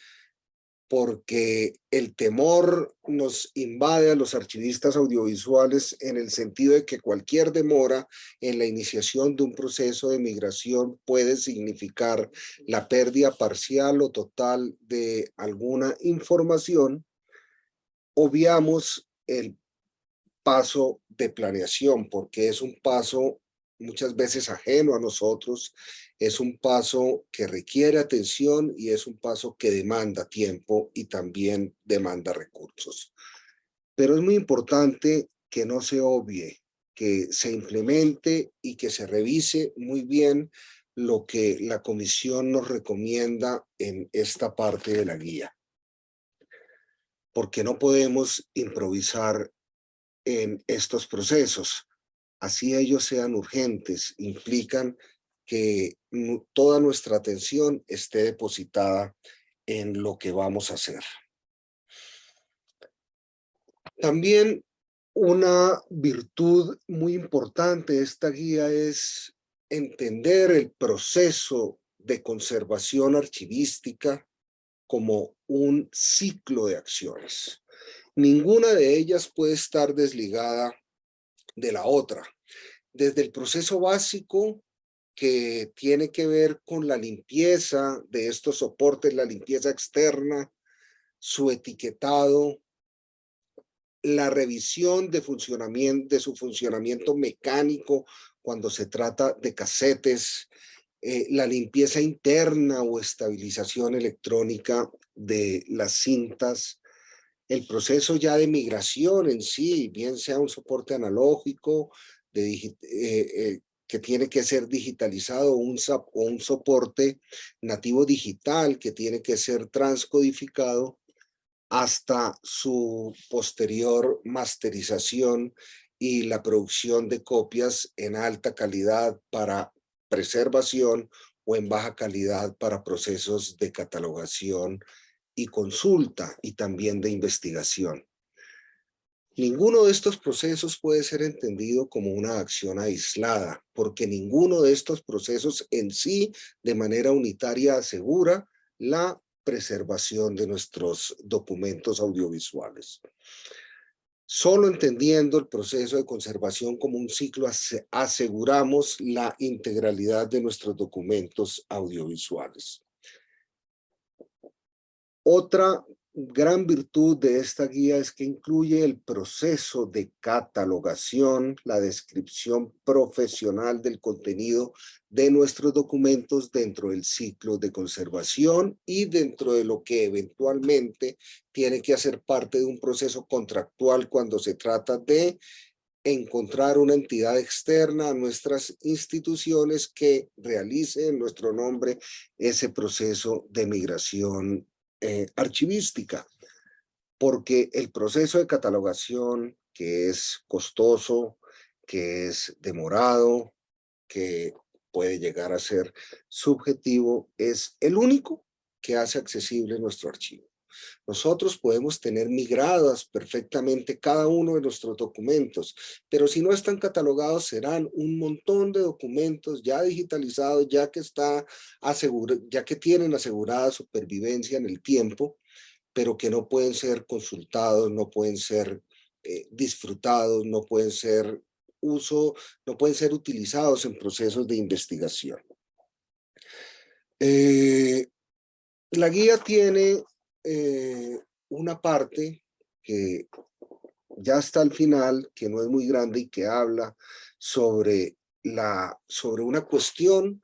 porque el temor nos invade a los archivistas audiovisuales en el sentido de que cualquier demora en la iniciación de un proceso de migración puede significar la pérdida parcial o total de alguna información. Obviamos el paso de planeación porque es un paso muchas veces ajeno a nosotros, es un paso que requiere atención y es un paso que demanda tiempo y también demanda recursos. Pero es muy importante que no se obvie, que se implemente y que se revise muy bien lo que la Comisión nos recomienda en esta parte de la guía. Porque no podemos improvisar en estos procesos. Así ellos sean urgentes, implican que toda nuestra atención esté depositada en lo que vamos a hacer. También una virtud muy importante de esta guía es entender el proceso de conservación archivística como un ciclo de acciones. Ninguna de ellas puede estar desligada de la otra. Desde el proceso básico, que tiene que ver con la limpieza de estos soportes, la limpieza externa, su etiquetado, la revisión de su funcionamiento mecánico cuando se trata de casetes, la limpieza interna o estabilización electrónica de las cintas, el proceso ya de migración en sí, bien sea un soporte analógico que tiene que ser digitalizado o un soporte nativo digital que tiene que ser transcodificado, hasta su posterior masterización y la producción de copias en alta calidad para preservación o en baja calidad para procesos de catalogación y consulta y también de investigación. Ninguno de estos procesos puede ser entendido como una acción aislada, porque ninguno de estos procesos en sí de manera unitaria asegura la preservación de nuestros documentos audiovisuales. Solo entendiendo el proceso de conservación como un ciclo aseguramos la integralidad de nuestros documentos audiovisuales. Otra gran virtud de esta guía es que incluye el proceso de catalogación, la descripción profesional del contenido de nuestros documentos dentro del ciclo de conservación y dentro de lo que eventualmente tiene que hacer parte de un proceso contractual cuando se trata de encontrar una entidad externa a nuestras instituciones que realice en nuestro nombre ese proceso de migración archivística, porque el proceso de catalogación, que es costoso, que es demorado, que puede llegar a ser subjetivo, es el único que hace accesible nuestro archivo. Nosotros podemos tener migradas perfectamente cada uno de nuestros documentos, pero si no están catalogados serán un montón de documentos ya digitalizados, ya que tienen asegurada supervivencia en el tiempo, pero que no pueden ser consultados, no pueden ser disfrutados, no pueden ser utilizados en procesos de investigación. La guía tiene una parte que ya está al final, que no es muy grande y que habla sobre una cuestión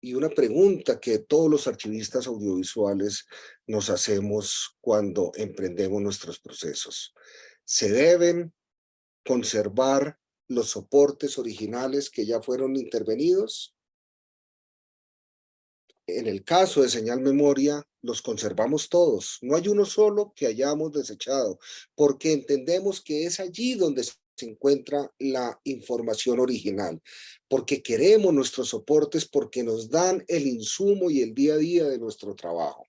y una pregunta que todos los archivistas audiovisuales nos hacemos cuando emprendemos nuestros procesos. ¿Se deben conservar los soportes originales que ya fueron intervenidos? En el caso de señal memoria, los conservamos todos. No hay uno solo que hayamos desechado, porque entendemos que es allí donde se encuentra la información original, porque queremos nuestros soportes, porque nos dan el insumo y el día a día de nuestro trabajo.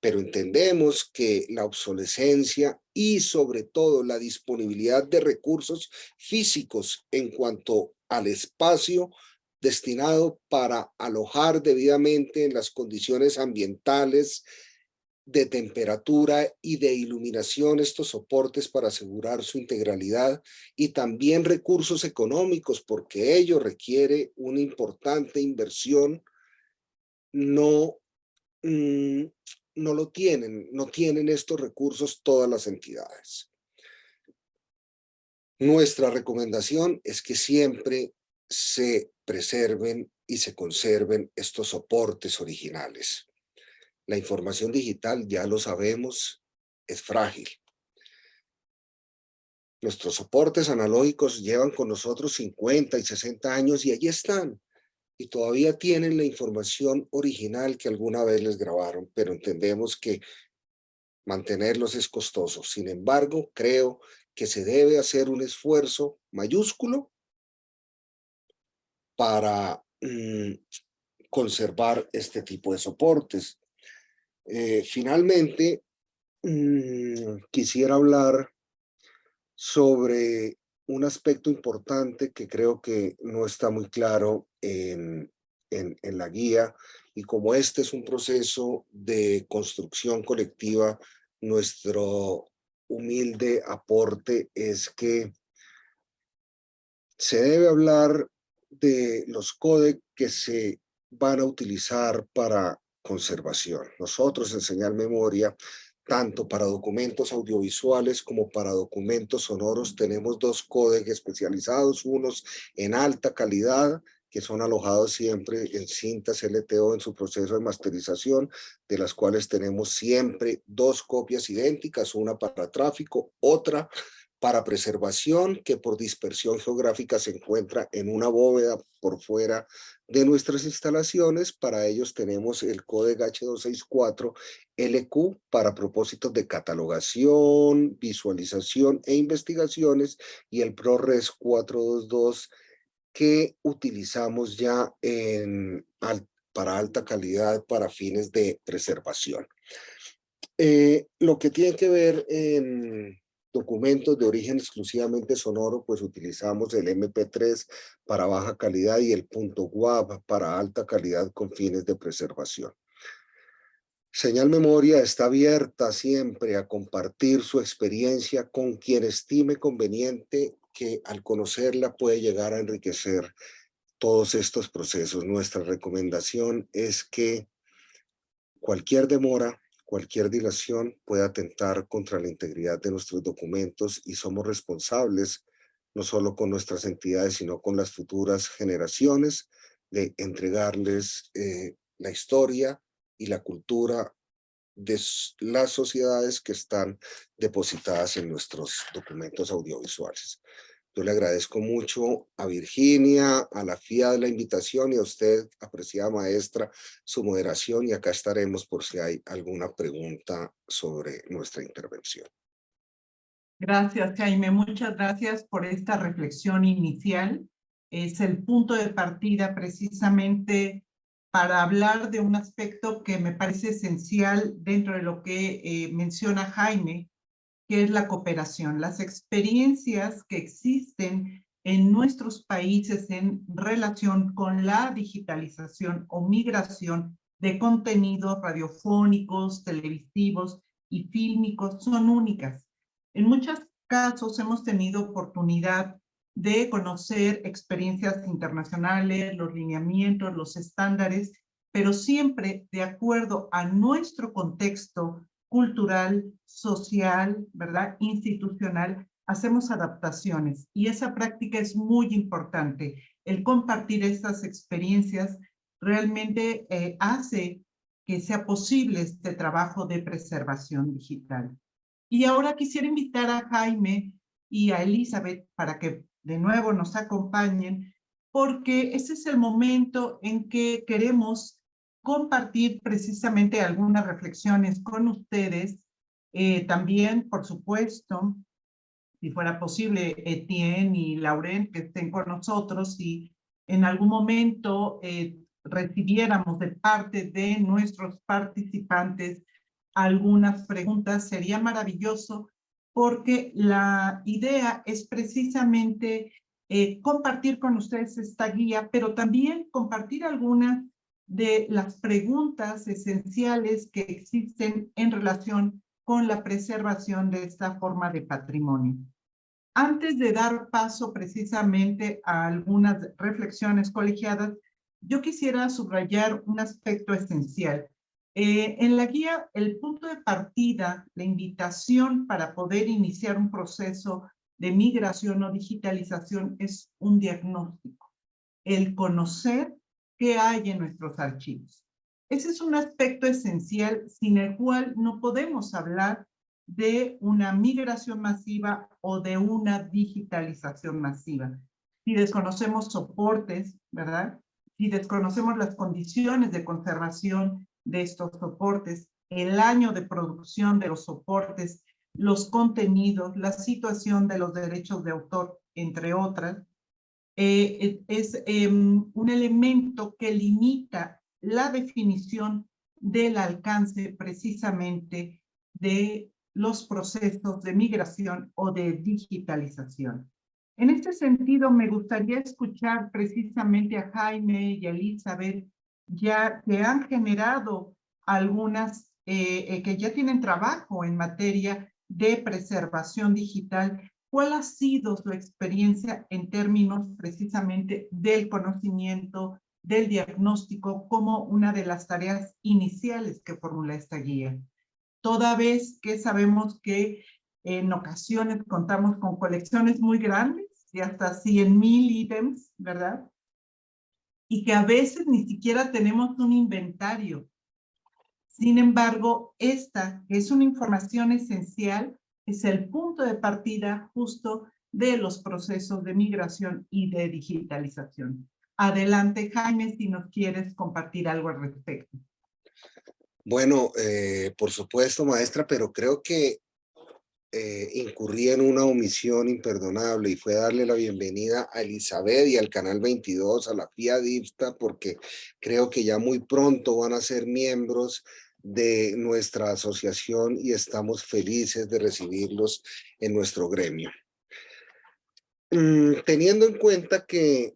Pero entendemos que la obsolescencia y sobre todo la disponibilidad de recursos físicos en cuanto al espacio destinado para alojar debidamente en las condiciones ambientales de temperatura y de iluminación estos soportes para asegurar su integralidad, y también recursos económicos porque ello requiere una importante inversión, no tienen estos recursos todas las entidades. Nuestra recomendación es que siempre se preserven y se conserven estos soportes originales. La información digital, ya lo sabemos, es frágil. Nuestros soportes analógicos llevan con nosotros 50 y 60 años y allí están. Y todavía tienen la información original que alguna vez les grabaron, pero entendemos que mantenerlos es costoso. Sin embargo, creo que se debe hacer un esfuerzo mayúsculo para conservar este tipo de soportes. Finalmente, quisiera hablar sobre un aspecto importante que creo que no está muy claro en la guía, y como este es un proceso de construcción colectiva, nuestro humilde aporte es que se debe hablar de los códecs que se van a utilizar para conservación. Nosotros en Señal Memoria, tanto para documentos audiovisuales como para documentos sonoros, tenemos dos códecs especializados, unos en alta calidad, que son alojados siempre en cintas LTO en su proceso de masterización, de las cuales tenemos siempre dos copias idénticas, una para tráfico, otra para preservación, que por dispersión geográfica se encuentra en una bóveda por fuera de nuestras instalaciones. Para ellos tenemos el códec H264 LQ para propósitos de catalogación, visualización e investigaciones, y el ProRes 422 que utilizamos ya para alta calidad para fines de preservación. Lo que tiene que ver en documentos de origen exclusivamente sonoro, pues utilizamos el MP3 para baja calidad y el .wav para alta calidad con fines de preservación. Señal Memoria está abierta siempre a compartir su experiencia con quien estime conveniente, que al conocerla puede llegar a enriquecer todos estos procesos. Nuestra recomendación es que cualquier demora, cualquier dilación puede atentar contra la integridad de nuestros documentos, y somos responsables, no solo con nuestras entidades, sino con las futuras generaciones, de entregarles la historia y la cultura de las sociedades que están depositadas en nuestros documentos audiovisuales. Yo le agradezco mucho a Virginia, a la FIA de la invitación, y a usted, apreciada maestra, su moderación, y acá estaremos por si hay alguna pregunta sobre nuestra intervención. Gracias, Jaime. Muchas gracias por esta reflexión inicial. Es el punto de partida precisamente para hablar de un aspecto que me parece esencial dentro de lo que menciona Jaime, que es la cooperación, las experiencias que existen en nuestros países en relación con la digitalización o migración de contenidos radiofónicos, televisivos y fílmicos son únicas. En muchos casos hemos tenido oportunidad de conocer experiencias internacionales, los lineamientos, los estándares, pero siempre de acuerdo a nuestro contexto cultural, social, ¿verdad? Institucional, hacemos adaptaciones, y esa práctica es muy importante. El compartir estas experiencias realmente hace que sea posible este trabajo de preservación digital. Y ahora quisiera invitar a Jaime y a Elizabeth para que de nuevo nos acompañen, porque ese es el momento en que queremos compartir precisamente algunas reflexiones con ustedes. También, por supuesto, si fuera posible, Etienne y Lauren, que estén con nosotros, y en algún momento recibiéramos de parte de nuestros participantes algunas preguntas, sería maravilloso, porque la idea es precisamente compartir con ustedes esta guía, pero también compartir algunas de las preguntas esenciales que existen en relación con la preservación de esta forma de patrimonio. Antes de dar paso precisamente a algunas reflexiones colegiadas, yo quisiera subrayar un aspecto esencial. En la guía, el punto de partida, la invitación para poder iniciar un proceso de migración o digitalización es un diagnóstico. el conocer qué hay en nuestros archivos. Ese es un aspecto esencial sin el cual no podemos hablar de una migración masiva o de una digitalización masiva. Si desconocemos soportes, ¿verdad? Si desconocemos las condiciones de conservación de estos soportes, el año de producción de los soportes, los contenidos, la situación de los derechos de autor, entre otras, es un elemento que limita la definición del alcance precisamente de los procesos de migración o de digitalización. En este sentido, me gustaría escuchar precisamente a Jaime y a Elizabeth, ya que han generado algunas, que ya tienen trabajo en materia de preservación digital. ¿Cuál ha sido su experiencia en términos precisamente del conocimiento, del diagnóstico, como una de las tareas iniciales que formula esta guía? Toda vez que sabemos que en ocasiones contamos con colecciones muy grandes, de hasta 100,000 ítems, ¿verdad? Y que a veces ni siquiera tenemos un inventario. Sin embargo, esta, que es una información esencial, es el punto de partida justo de los procesos de migración y de digitalización. Adelante, Jaime, si nos quieres compartir algo al respecto. Bueno, por supuesto, maestra, pero creo que incurrí en una omisión imperdonable y fue darle la bienvenida a Elizabeth y al Canal 22, a la FIADIFTA, porque creo que ya muy pronto van a ser miembros de nuestra asociación y estamos felices de recibirlos en nuestro gremio. Teniendo en cuenta que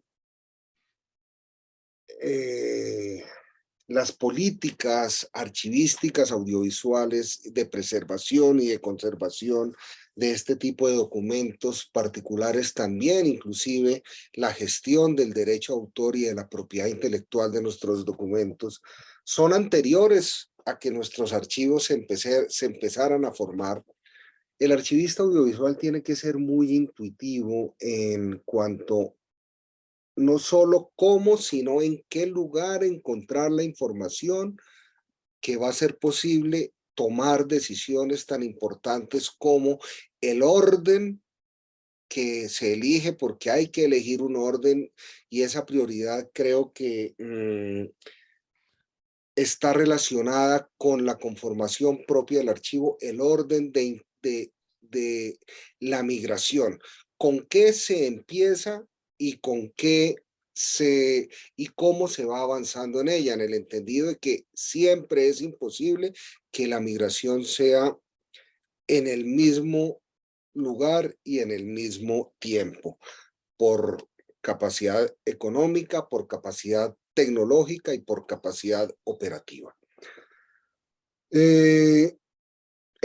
las políticas archivísticas audiovisuales de preservación y de conservación de este tipo de documentos particulares también, inclusive la gestión del derecho a autor y de la propiedad intelectual de nuestros documentos, son anteriores a que nuestros archivos se empezaran a formar. El archivista audiovisual tiene que ser muy intuitivo en cuanto no solo cómo, sino en qué lugar encontrar la información que va a ser posible tomar decisiones tan importantes como el orden que se elige, porque hay que elegir un orden y esa prioridad creo que está relacionada con la conformación propia del archivo, el orden de la migración. ¿Con qué se empieza y con qué y cómo se va avanzando en ella, en el entendido de que siempre es imposible que la migración sea en el mismo lugar y en el mismo tiempo, por capacidad económica, por capacidad tecnológica y por capacidad operativa. En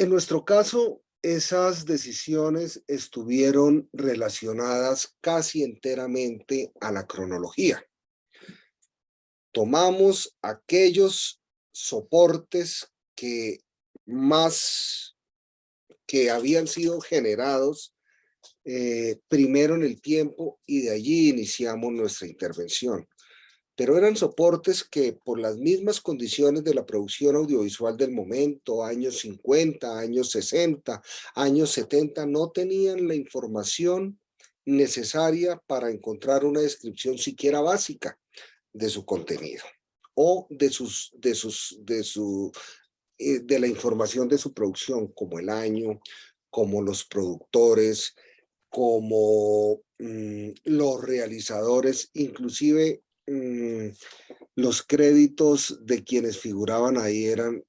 nuestro caso, esas decisiones estuvieron relacionadas casi enteramente a la cronología. Tomamos aquellos soportes que habían sido generados primero en el tiempo y de allí iniciamos nuestra intervención. Pero eran soportes que por las mismas condiciones de la producción audiovisual del momento, años 50, años 60, años 70, no tenían la información necesaria para encontrar una descripción siquiera básica de su contenido o de la información de su producción, como el año, como los productores, como los realizadores, inclusive los créditos de quienes figuraban ahí eran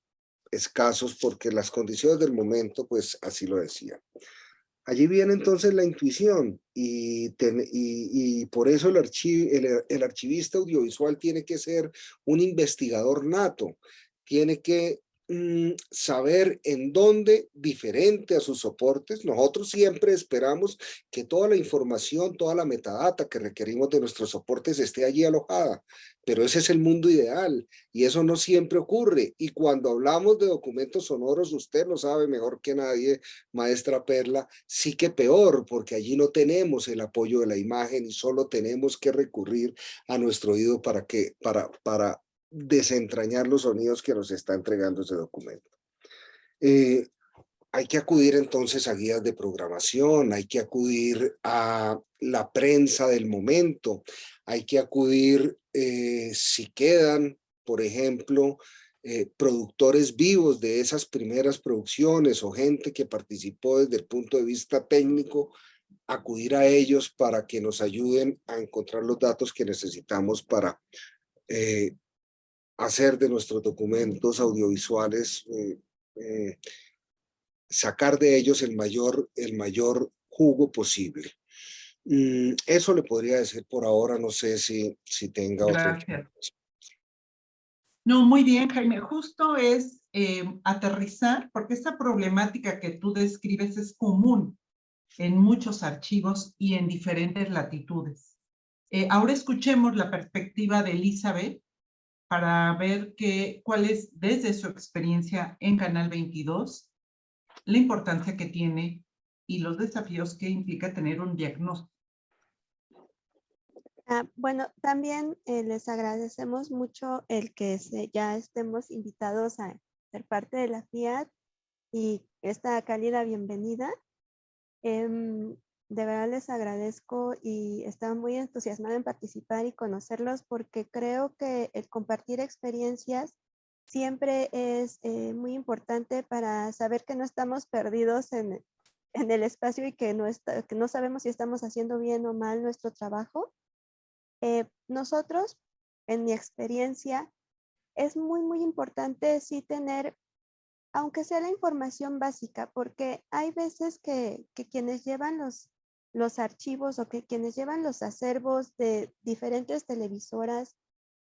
escasos porque las condiciones del momento pues así lo decían. Allí viene entonces la intuición y por eso el archivista audiovisual tiene que ser un investigador nato, tiene que saber en dónde, diferente a sus soportes, nosotros siempre esperamos que toda la información, toda la metadata que requerimos de nuestros soportes esté allí alojada, pero ese es el mundo ideal y eso no siempre ocurre. Y cuando hablamos de documentos sonoros, usted lo sabe mejor que nadie, maestra Perla, sí que peor, porque allí no tenemos el apoyo de la imagen y solo tenemos que recurrir a nuestro oído para desentrañar los sonidos que nos está entregando ese documento. Hay que acudir entonces a guías de programación, hay que acudir a la prensa del momento, hay que acudir, si quedan, por ejemplo, productores vivos de esas primeras producciones o gente que participó desde el punto de vista técnico, acudir a ellos para que nos ayuden a encontrar los datos que necesitamos para hacer de nuestros documentos audiovisuales, sacar de ellos el mayor jugo posible. Eso le podría decir por ahora, no sé si tenga otro. Gracias. No, muy bien, Jaime. Justo es aterrizar, porque esta problemática que tú describes es común en muchos archivos y en diferentes latitudes. Ahora escuchemos la perspectiva de Elizabeth para ver cuál es, desde su experiencia en Canal 22, la importancia que tiene y los desafíos que implica tener un diagnóstico. Bueno, también les agradecemos mucho el que ya estemos invitados a ser parte de la FIAT y esta cálida bienvenida. De verdad les agradezco y estaba muy entusiasmada en participar y conocerlos porque creo que el compartir experiencias siempre es muy importante para saber que no estamos perdidos en el espacio y que no sabemos si estamos haciendo bien o mal nuestro trabajo. Nosotros, en mi experiencia, es muy importante sí tener, aunque sea la información básica, porque hay veces que quienes llevan los archivos o que quienes llevan los acervos de diferentes televisoras,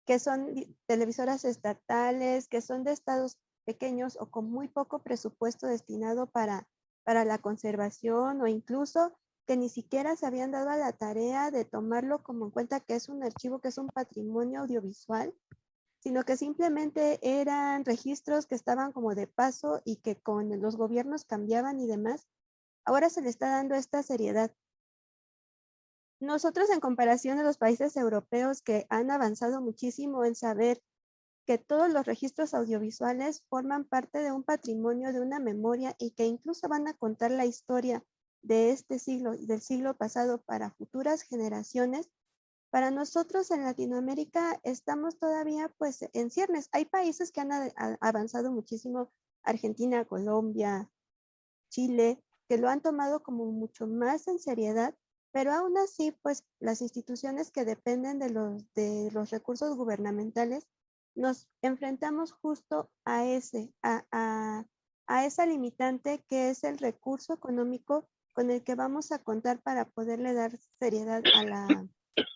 que son televisoras estatales, que son de estados pequeños o con muy poco presupuesto destinado para la conservación o incluso que ni siquiera se habían dado a la tarea de tomarlo como en cuenta que es un archivo, que es un patrimonio audiovisual, sino que simplemente eran registros que estaban como de paso y que con los gobiernos cambiaban y demás. Ahora se le está dando esta seriedad. Nosotros, en comparación a los países europeos que han avanzado muchísimo en saber que todos los registros audiovisuales forman parte de un patrimonio, de una memoria y que incluso van a contar la historia de este siglo y del siglo pasado para futuras generaciones, para nosotros en Latinoamérica estamos todavía pues en ciernes. Hay países que han avanzado muchísimo, Argentina, Colombia, Chile, que lo han tomado como mucho más en seriedad, pero aún así pues las instituciones que dependen de los recursos gubernamentales nos enfrentamos justo a esa limitante que es el recurso económico con el que vamos a contar para poderle dar seriedad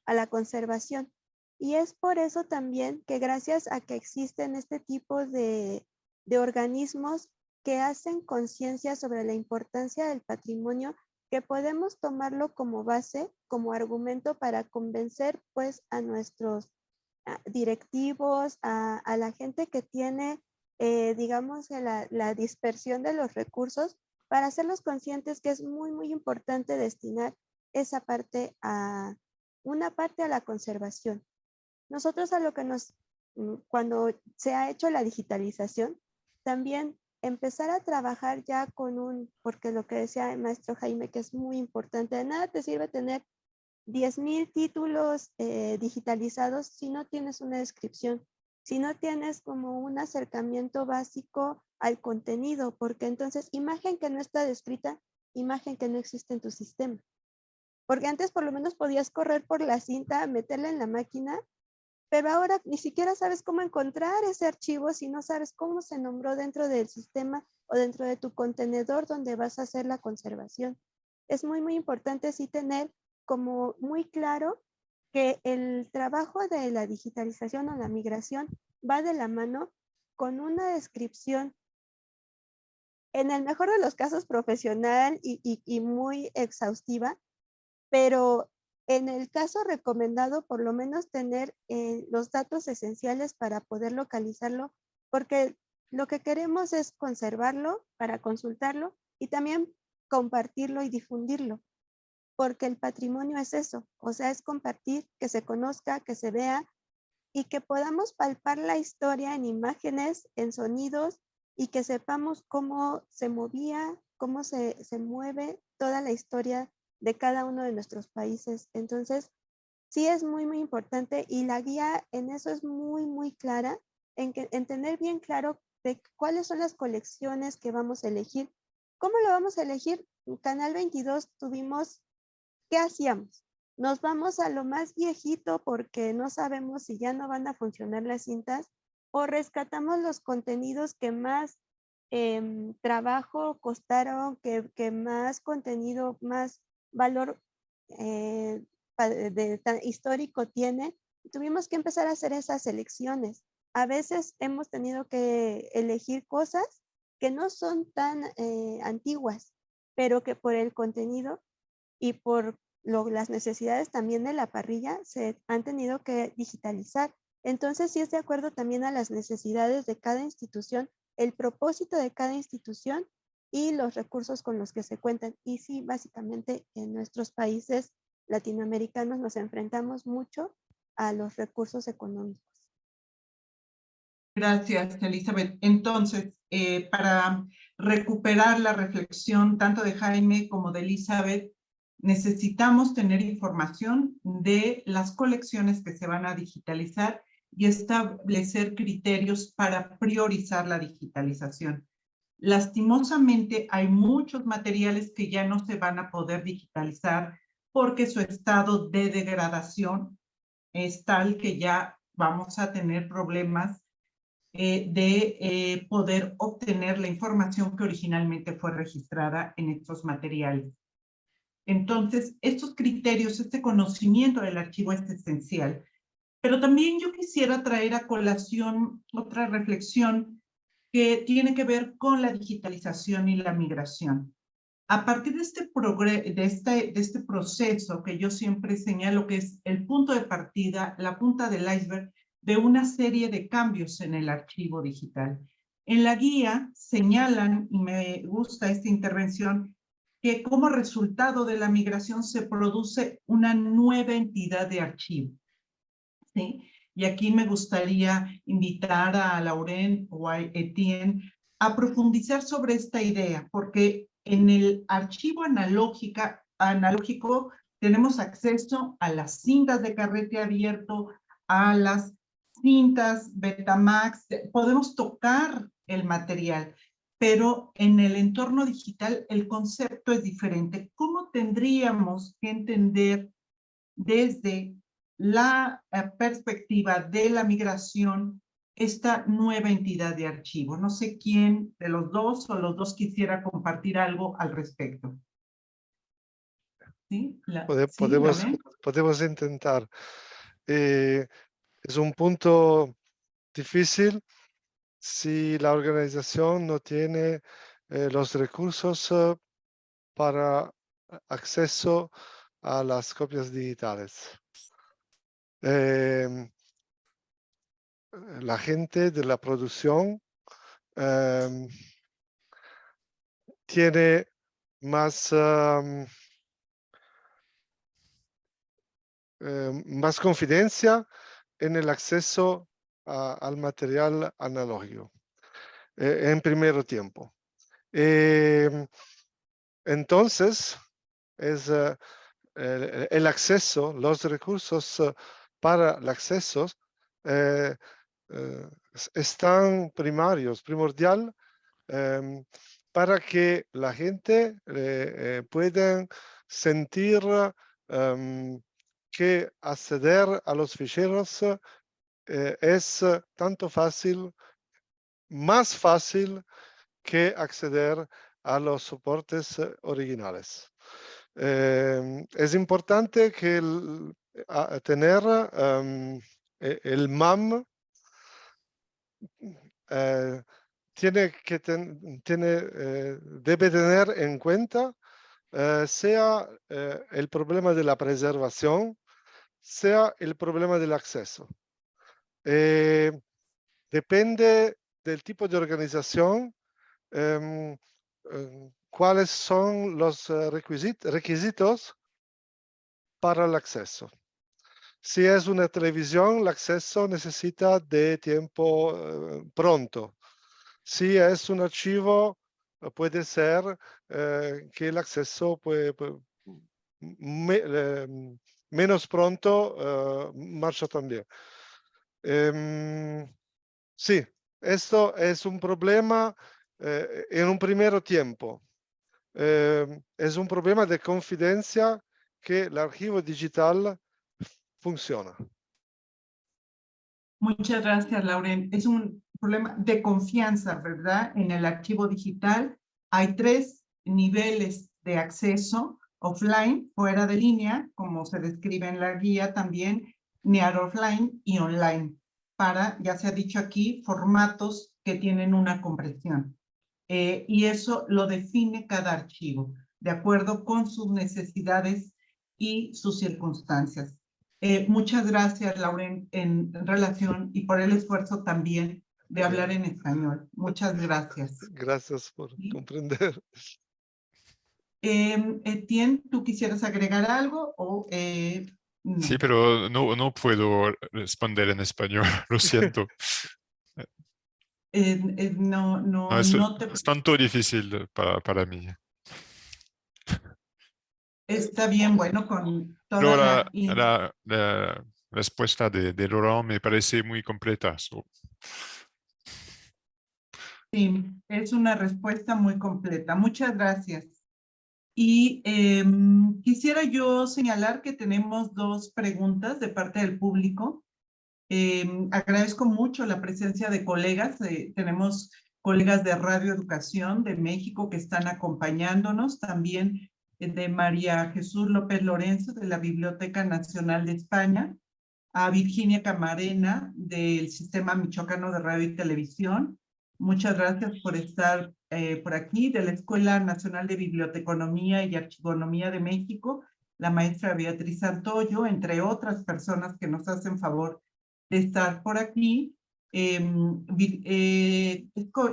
a la conservación. Y es por eso también que gracias a que existen este tipo de organismos que hacen conciencia sobre la importancia del patrimonio, que podemos tomarlo como base, como argumento para convencer pues a nuestros directivos, a la gente que tiene, digamos, la dispersión de los recursos, para hacerlos conscientes que es muy importante destinar esa parte una parte a la conservación. Nosotros a lo que cuando se ha hecho la digitalización, también empezar a trabajar ya porque lo que decía el maestro Jaime, que es muy importante, de nada te sirve tener 10,000 títulos digitalizados si no tienes una descripción, si no tienes como un acercamiento básico al contenido, porque entonces imagen que no está descrita, imagen que no existe en tu sistema. Porque antes por lo menos podías correr por la cinta, meterla en la máquina, pero ahora ni siquiera sabes cómo encontrar ese archivo si no sabes cómo se nombró dentro del sistema o dentro de tu contenedor donde vas a hacer la conservación. Es muy importante sí tener como muy claro que el trabajo de la digitalización o la migración va de la mano con una descripción, en el mejor de los casos profesional y muy exhaustiva, pero en el caso recomendado, por lo menos tener los datos esenciales para poder localizarlo, porque lo que queremos es conservarlo para consultarlo y también compartirlo y difundirlo, porque el patrimonio es eso, o sea, es compartir, que se conozca, que se vea y que podamos palpar la historia en imágenes, en sonidos y que sepamos cómo se movía, cómo se mueve toda la historia de cada uno de nuestros países. Entonces, sí es muy, muy importante y la guía en eso es muy, muy clara, en tener bien claro de cuáles son las colecciones que vamos a elegir. ¿Cómo lo vamos a elegir? En Canal 22 tuvimos, ¿qué hacíamos? Nos vamos a lo más viejito porque no sabemos si ya no van a funcionar las cintas o rescatamos los contenidos que más trabajo costaron, que más contenido, más valor histórico tiene. Tuvimos que empezar a hacer esas selecciones. A veces hemos tenido que elegir cosas que no son tan antiguas, pero que por el contenido y por las necesidades también de la parrilla se han tenido que digitalizar. Entonces, sí es de acuerdo también a las necesidades de cada institución, el propósito de cada institución y los recursos con los que se cuentan. Y sí, básicamente en nuestros países latinoamericanos nos enfrentamos mucho a los recursos económicos. Gracias, Elizabeth. Entonces, para recuperar la reflexión tanto de Jaime como de Elizabeth, necesitamos tener información de las colecciones que se van a digitalizar y establecer criterios para priorizar la digitalización. Lastimosamente, hay muchos materiales que ya no se van a poder digitalizar porque su estado de degradación es tal que ya vamos a tener problemas de poder obtener la información que originalmente fue registrada en estos materiales. Entonces, estos criterios, este conocimiento del archivo es esencial. Pero también yo quisiera traer a colación otra reflexión que tiene que ver con la digitalización y la migración. A partir de este proceso que yo siempre señalo que es el punto de partida, la punta del iceberg de una serie de cambios en el archivo digital. En la guía señalan, y me gusta esta intervención, que como resultado de la migración se produce una nueva entidad de archivo. ¿Sí? Y aquí me gustaría invitar a Lauren o a Etienne a profundizar sobre esta idea, porque en el archivo analógico tenemos acceso a las cintas de carrete abierto, a las cintas Betamax, podemos tocar el material, pero en el entorno digital el concepto es diferente. ¿Cómo tendríamos que entender desde la perspectiva de la migración esta nueva entidad de archivo? No sé quién de los dos o los dos quisiera compartir algo al respecto. ¿Sí? Podemos intentar. Es un punto difícil si la organización no tiene los recursos para acceso a las copias digitales. La gente de la producción tiene más confidencia en el acceso al material analógico en primer tiempo. Entonces, es el acceso, los recursos para el acceso están primordial para que la gente pueda sentir que acceder a los ficheros es tanto fácil, más fácil que acceder a los soportes originales. Es importante que tener el MAM debe tener en cuenta sea el problema de la preservación, sea el problema del acceso. Depende del tipo de organización, cuáles son los requisitos para el acceso. Si es una televisión, el acceso necesita de tiempo pronto. Si es un archivo, puede ser que el acceso menos pronto marcha también. Sí, esto es un problema en un primer tiempo. Es un problema de confidencia que el archivo digital funciona. Muchas gracias, Lauren. Es un problema de confianza, ¿verdad? En el archivo digital hay 3 niveles de acceso: offline, fuera de línea, como se describe en la guía también, near offline y online, para, ya se ha dicho aquí, formatos que tienen una compresión. Y eso lo define cada archivo, de acuerdo con sus necesidades y sus circunstancias. Muchas gracias, Lauren, en relación y por el esfuerzo también de hablar en español. Muchas gracias. Gracias por comprender. Etienne, ¿tú quisieras agregar algo? O, no. Sí, pero no puedo responder en español, lo siento. Es tanto difícil para mí. Está bien, bueno, con Pero toda la respuesta de Laurent me parece muy completa. Sí, es una respuesta muy completa. Muchas gracias. Y quisiera yo señalar que tenemos 2 preguntas de parte del público. Agradezco mucho la presencia de colegas. Tenemos colegas de Radio Educación de México que están acompañándonos, también de María Jesús López Lorenzo de la Biblioteca Nacional de España, a Virginia Camarena del Sistema Michoacano de Radio y Televisión. Muchas gracias por estar por aquí, de la Escuela Nacional de Biblioteconomía y Archivonomía de México, la maestra Beatriz Santoyo, entre otras personas que nos hacen favor de estar por aquí. Es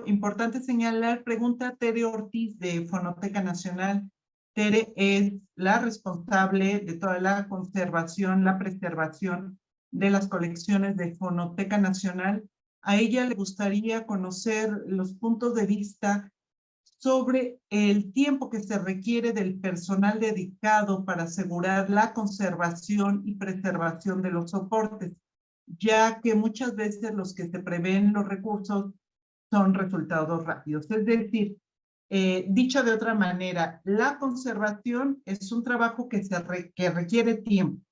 importante señalar, pregunta Tere Ortiz de Fonoteca Nacional. Tere es la responsable de toda la conservación, la preservación de las colecciones de Fonoteca Nacional. A ella le gustaría conocer los puntos de vista sobre el tiempo que se requiere del personal dedicado para asegurar la conservación y preservación de los soportes, ya que muchas veces los que se prevén los recursos son resultados rápidos. Es decir, dicho de otra manera, la conservación es un trabajo que requiere tiempo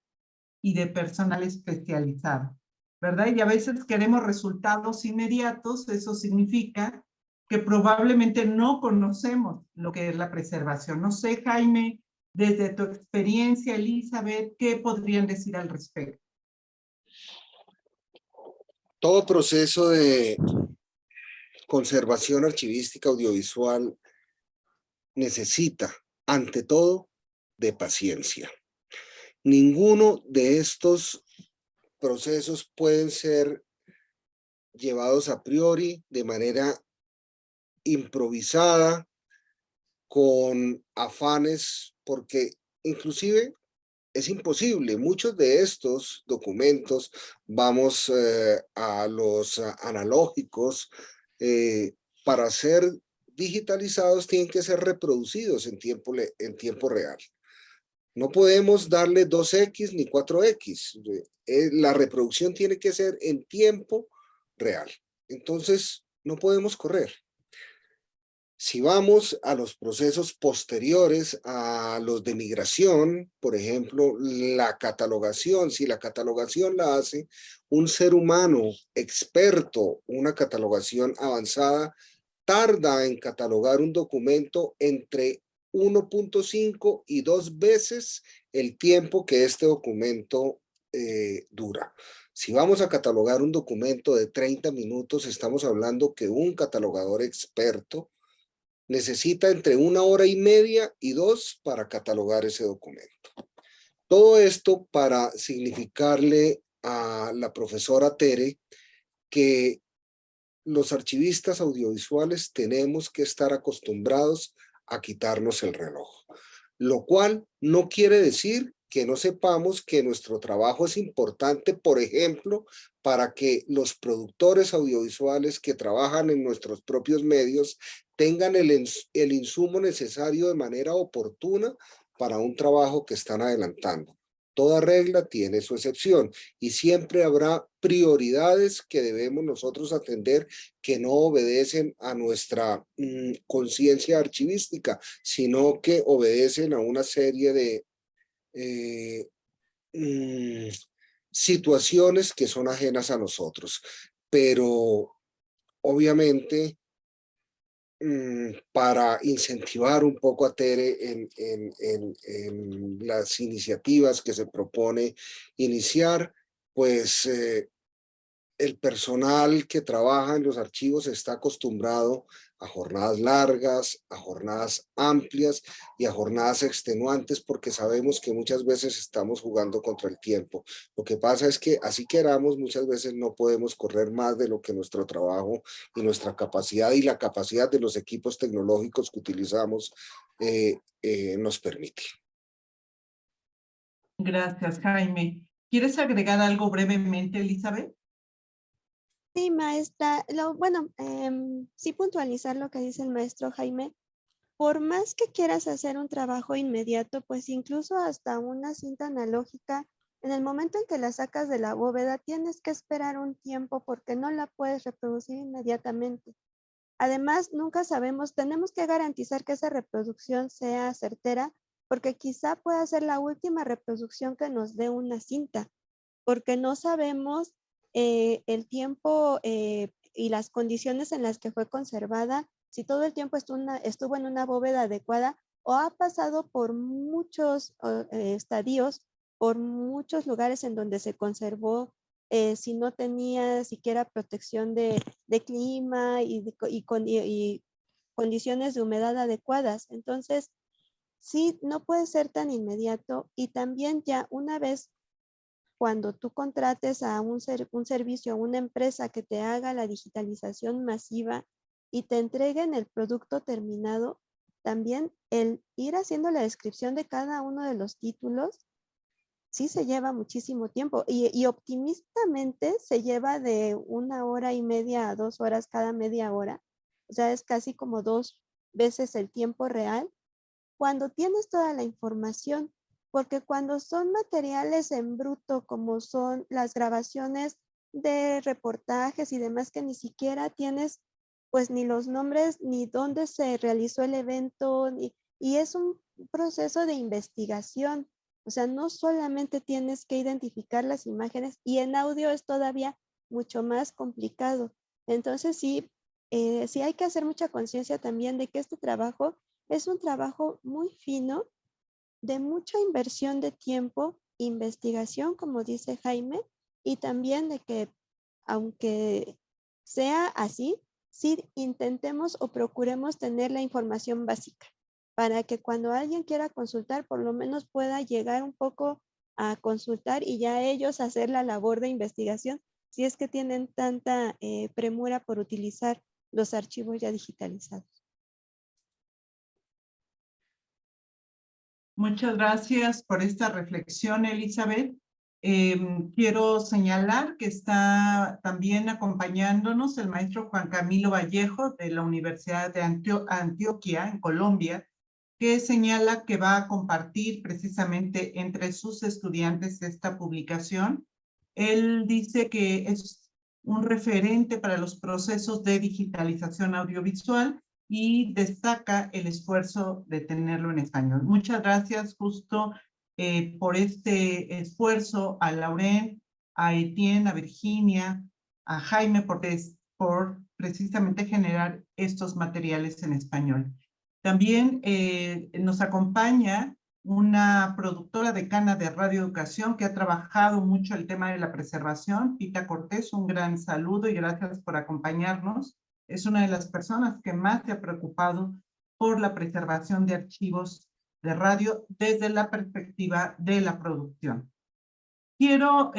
y de personal especializado, ¿verdad? Y a veces queremos resultados inmediatos. Eso significa que probablemente no conocemos lo que es la preservación. No sé, Jaime, desde tu experiencia, Elizabeth, ¿qué podrían decir al respecto? Todo proceso de conservación archivística audiovisual necesita, ante todo, de paciencia. Ninguno de estos procesos pueden ser llevados a priori de manera improvisada, con afanes, porque inclusive es imposible. Muchos de estos documentos, vamos a los analógicos, para ser digitalizados tienen que ser reproducidos en tiempo real. No podemos darle 2X ni 4X. La reproducción tiene que ser en tiempo real. Entonces, no podemos correr. Si vamos a los procesos posteriores a los de migración, por ejemplo, la catalogación, si la catalogación la hace un ser humano experto, una catalogación avanzada, tarda en catalogar un documento entre 1.5 y 2 veces el tiempo que este documento dura. Si vamos a catalogar un documento de 30 minutos, estamos hablando que un catalogador experto necesita entre 1 hora y media y 2 para catalogar ese documento. Todo esto para significarle a la profesora Tere que los archivistas audiovisuales tenemos que estar acostumbrados a quitarnos el reloj, lo cual no quiere decir que no sepamos que nuestro trabajo es importante, por ejemplo, para que los productores audiovisuales que trabajan en nuestros propios medios tengan el insumo necesario de manera oportuna para un trabajo que están adelantando. Toda regla tiene su excepción y siempre habrá prioridades que debemos nosotros atender que no obedecen a nuestra conciencia archivística, sino que obedecen a una serie de situaciones que son ajenas a nosotros. Pero obviamente para incentivar un poco a Tere en las iniciativas que se propone iniciar, pues el personal que trabaja en los archivos está acostumbrado a jornadas largas, a jornadas amplias y a jornadas extenuantes porque sabemos que muchas veces estamos jugando contra el tiempo. Lo que pasa es que así queramos, muchas veces no podemos correr más de lo que nuestro trabajo y nuestra capacidad y la capacidad de los equipos tecnológicos que utilizamos nos permite. Gracias, Jaime. ¿Quieres agregar algo brevemente, Elizabeth? Sí, maestra. Sí puntualizar lo que dice el maestro Jaime. Por más que quieras hacer un trabajo inmediato, pues incluso hasta una cinta analógica, en el momento en que la sacas de la bóveda, tienes que esperar un tiempo porque no la puedes reproducir inmediatamente. Además, nunca sabemos, tenemos que garantizar que esa reproducción sea certera, porque quizá pueda ser la última reproducción que nos dé una cinta, porque no sabemos el tiempo y las condiciones en las que fue conservada, si todo el tiempo estuvo en una bóveda adecuada o ha pasado por muchos estadios, por muchos lugares en donde se conservó, si no tenía siquiera protección de clima y condiciones de humedad adecuadas. Entonces, sí, no puede ser tan inmediato y también ya una vez cuando tú contrates a un servicio, a una empresa que te haga la digitalización masiva y te entreguen el producto terminado, también el ir haciendo la descripción de cada uno de los títulos, sí se lleva muchísimo tiempo y optimistamente se lleva de 1 hora y media a 2 horas cada media hora. O sea, es casi como 2 veces el tiempo real cuando tienes toda la información. Porque cuando son materiales en bruto, como son las grabaciones de reportajes y demás, que ni siquiera tienes pues ni los nombres, ni dónde se realizó el evento, y es un proceso de investigación. O sea, no solamente tienes que identificar las imágenes, y en audio es todavía mucho más complicado. Entonces sí hay que hacer mucha conciencia también de que este trabajo es un trabajo muy fino, de mucha inversión de tiempo, investigación, como dice Jaime, y también de que, aunque sea así, sí intentemos o procuremos tener la información básica para que cuando alguien quiera consultar, por lo menos pueda llegar un poco a consultar y ya ellos hacer la labor de investigación, si es que tienen tanta premura por utilizar los archivos ya digitalizados. Muchas gracias por esta reflexión, Elizabeth. Quiero señalar que está también acompañándonos el maestro Juan Camilo Vallejo de la Universidad de Antioquia, en Colombia, que señala que va a compartir precisamente entre sus estudiantes esta publicación. Él dice que es un referente para los procesos de digitalización audiovisual y destaca el esfuerzo de tenerlo en español. Muchas gracias justo por este esfuerzo a Lauren, a Etienne, a Virginia, a Jaime por precisamente generar estos materiales en español. También nos acompaña una productora decana de radioeducación que ha trabajado mucho el tema de la preservación. Pita Cortés, un gran saludo y gracias por acompañarnos. Es una de las personas que más se ha preocupado por la preservación de archivos de radio desde la perspectiva de la producción. Quiero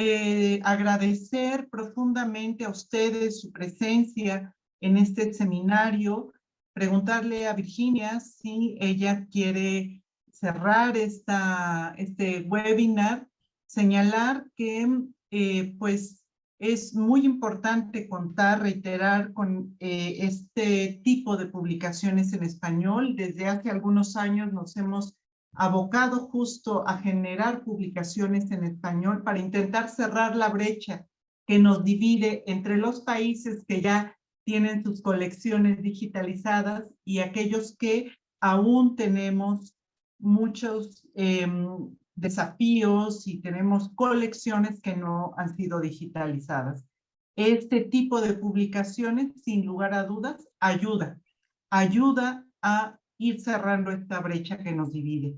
agradecer profundamente a ustedes su presencia en este seminario, preguntarle a Virginia si ella quiere cerrar este webinar, señalar que pues es muy importante contar, reiterar con este tipo de publicaciones en español. Desde hace algunos años nos hemos abocado justo a generar publicaciones en español para intentar cerrar la brecha que nos divide entre los países que ya tienen sus colecciones digitalizadas y aquellos que aún tenemos muchos desafíos y tenemos colecciones que no han sido digitalizadas. Este tipo de publicaciones, sin lugar a dudas, ayuda a ir cerrando esta brecha que nos divide.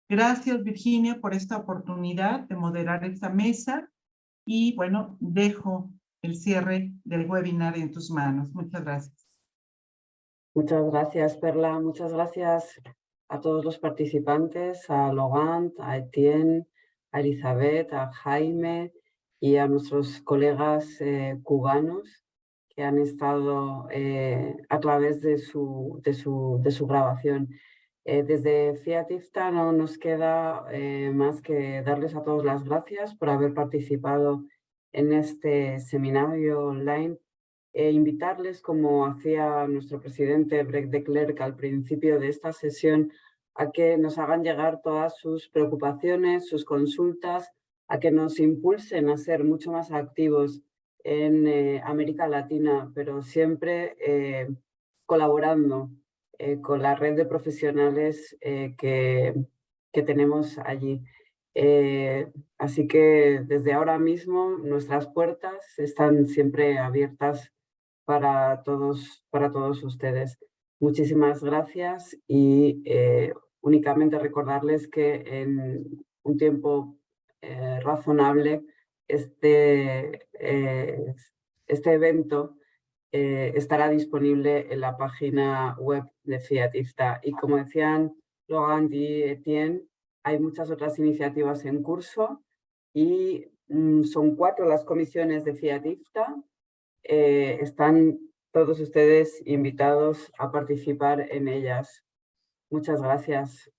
Gracias, Virginia, por esta oportunidad de moderar esta mesa y, bueno, dejo el cierre del webinar en tus manos. Muchas gracias. Muchas gracias, Perla. Muchas gracias a todos los participantes, a Logan, a Etienne, a Elizabeth, a Jaime y a nuestros colegas cubanos que han estado a través de su grabación. Desde Fiat IFTA no nos queda más que darles a todos las gracias por haber participado en este seminario online e invitarles, como hacía nuestro presidente Brecht de Klerk al principio de esta sesión, a que nos hagan llegar todas sus preocupaciones, sus consultas, a que nos impulsen a ser mucho más activos en América Latina, pero siempre colaborando con la red de profesionales que tenemos allí. Así que desde ahora mismo nuestras puertas están siempre abiertas para todos ustedes. Muchísimas gracias y únicamente recordarles que en un tiempo razonable este evento estará disponible en la página web de Fiat IFTA. Y como decían Logan y Etienne, hay muchas otras iniciativas en curso y son 4 las comisiones de Fiat IFTA. Están todos ustedes invitados a participar en ellas. Muchas gracias.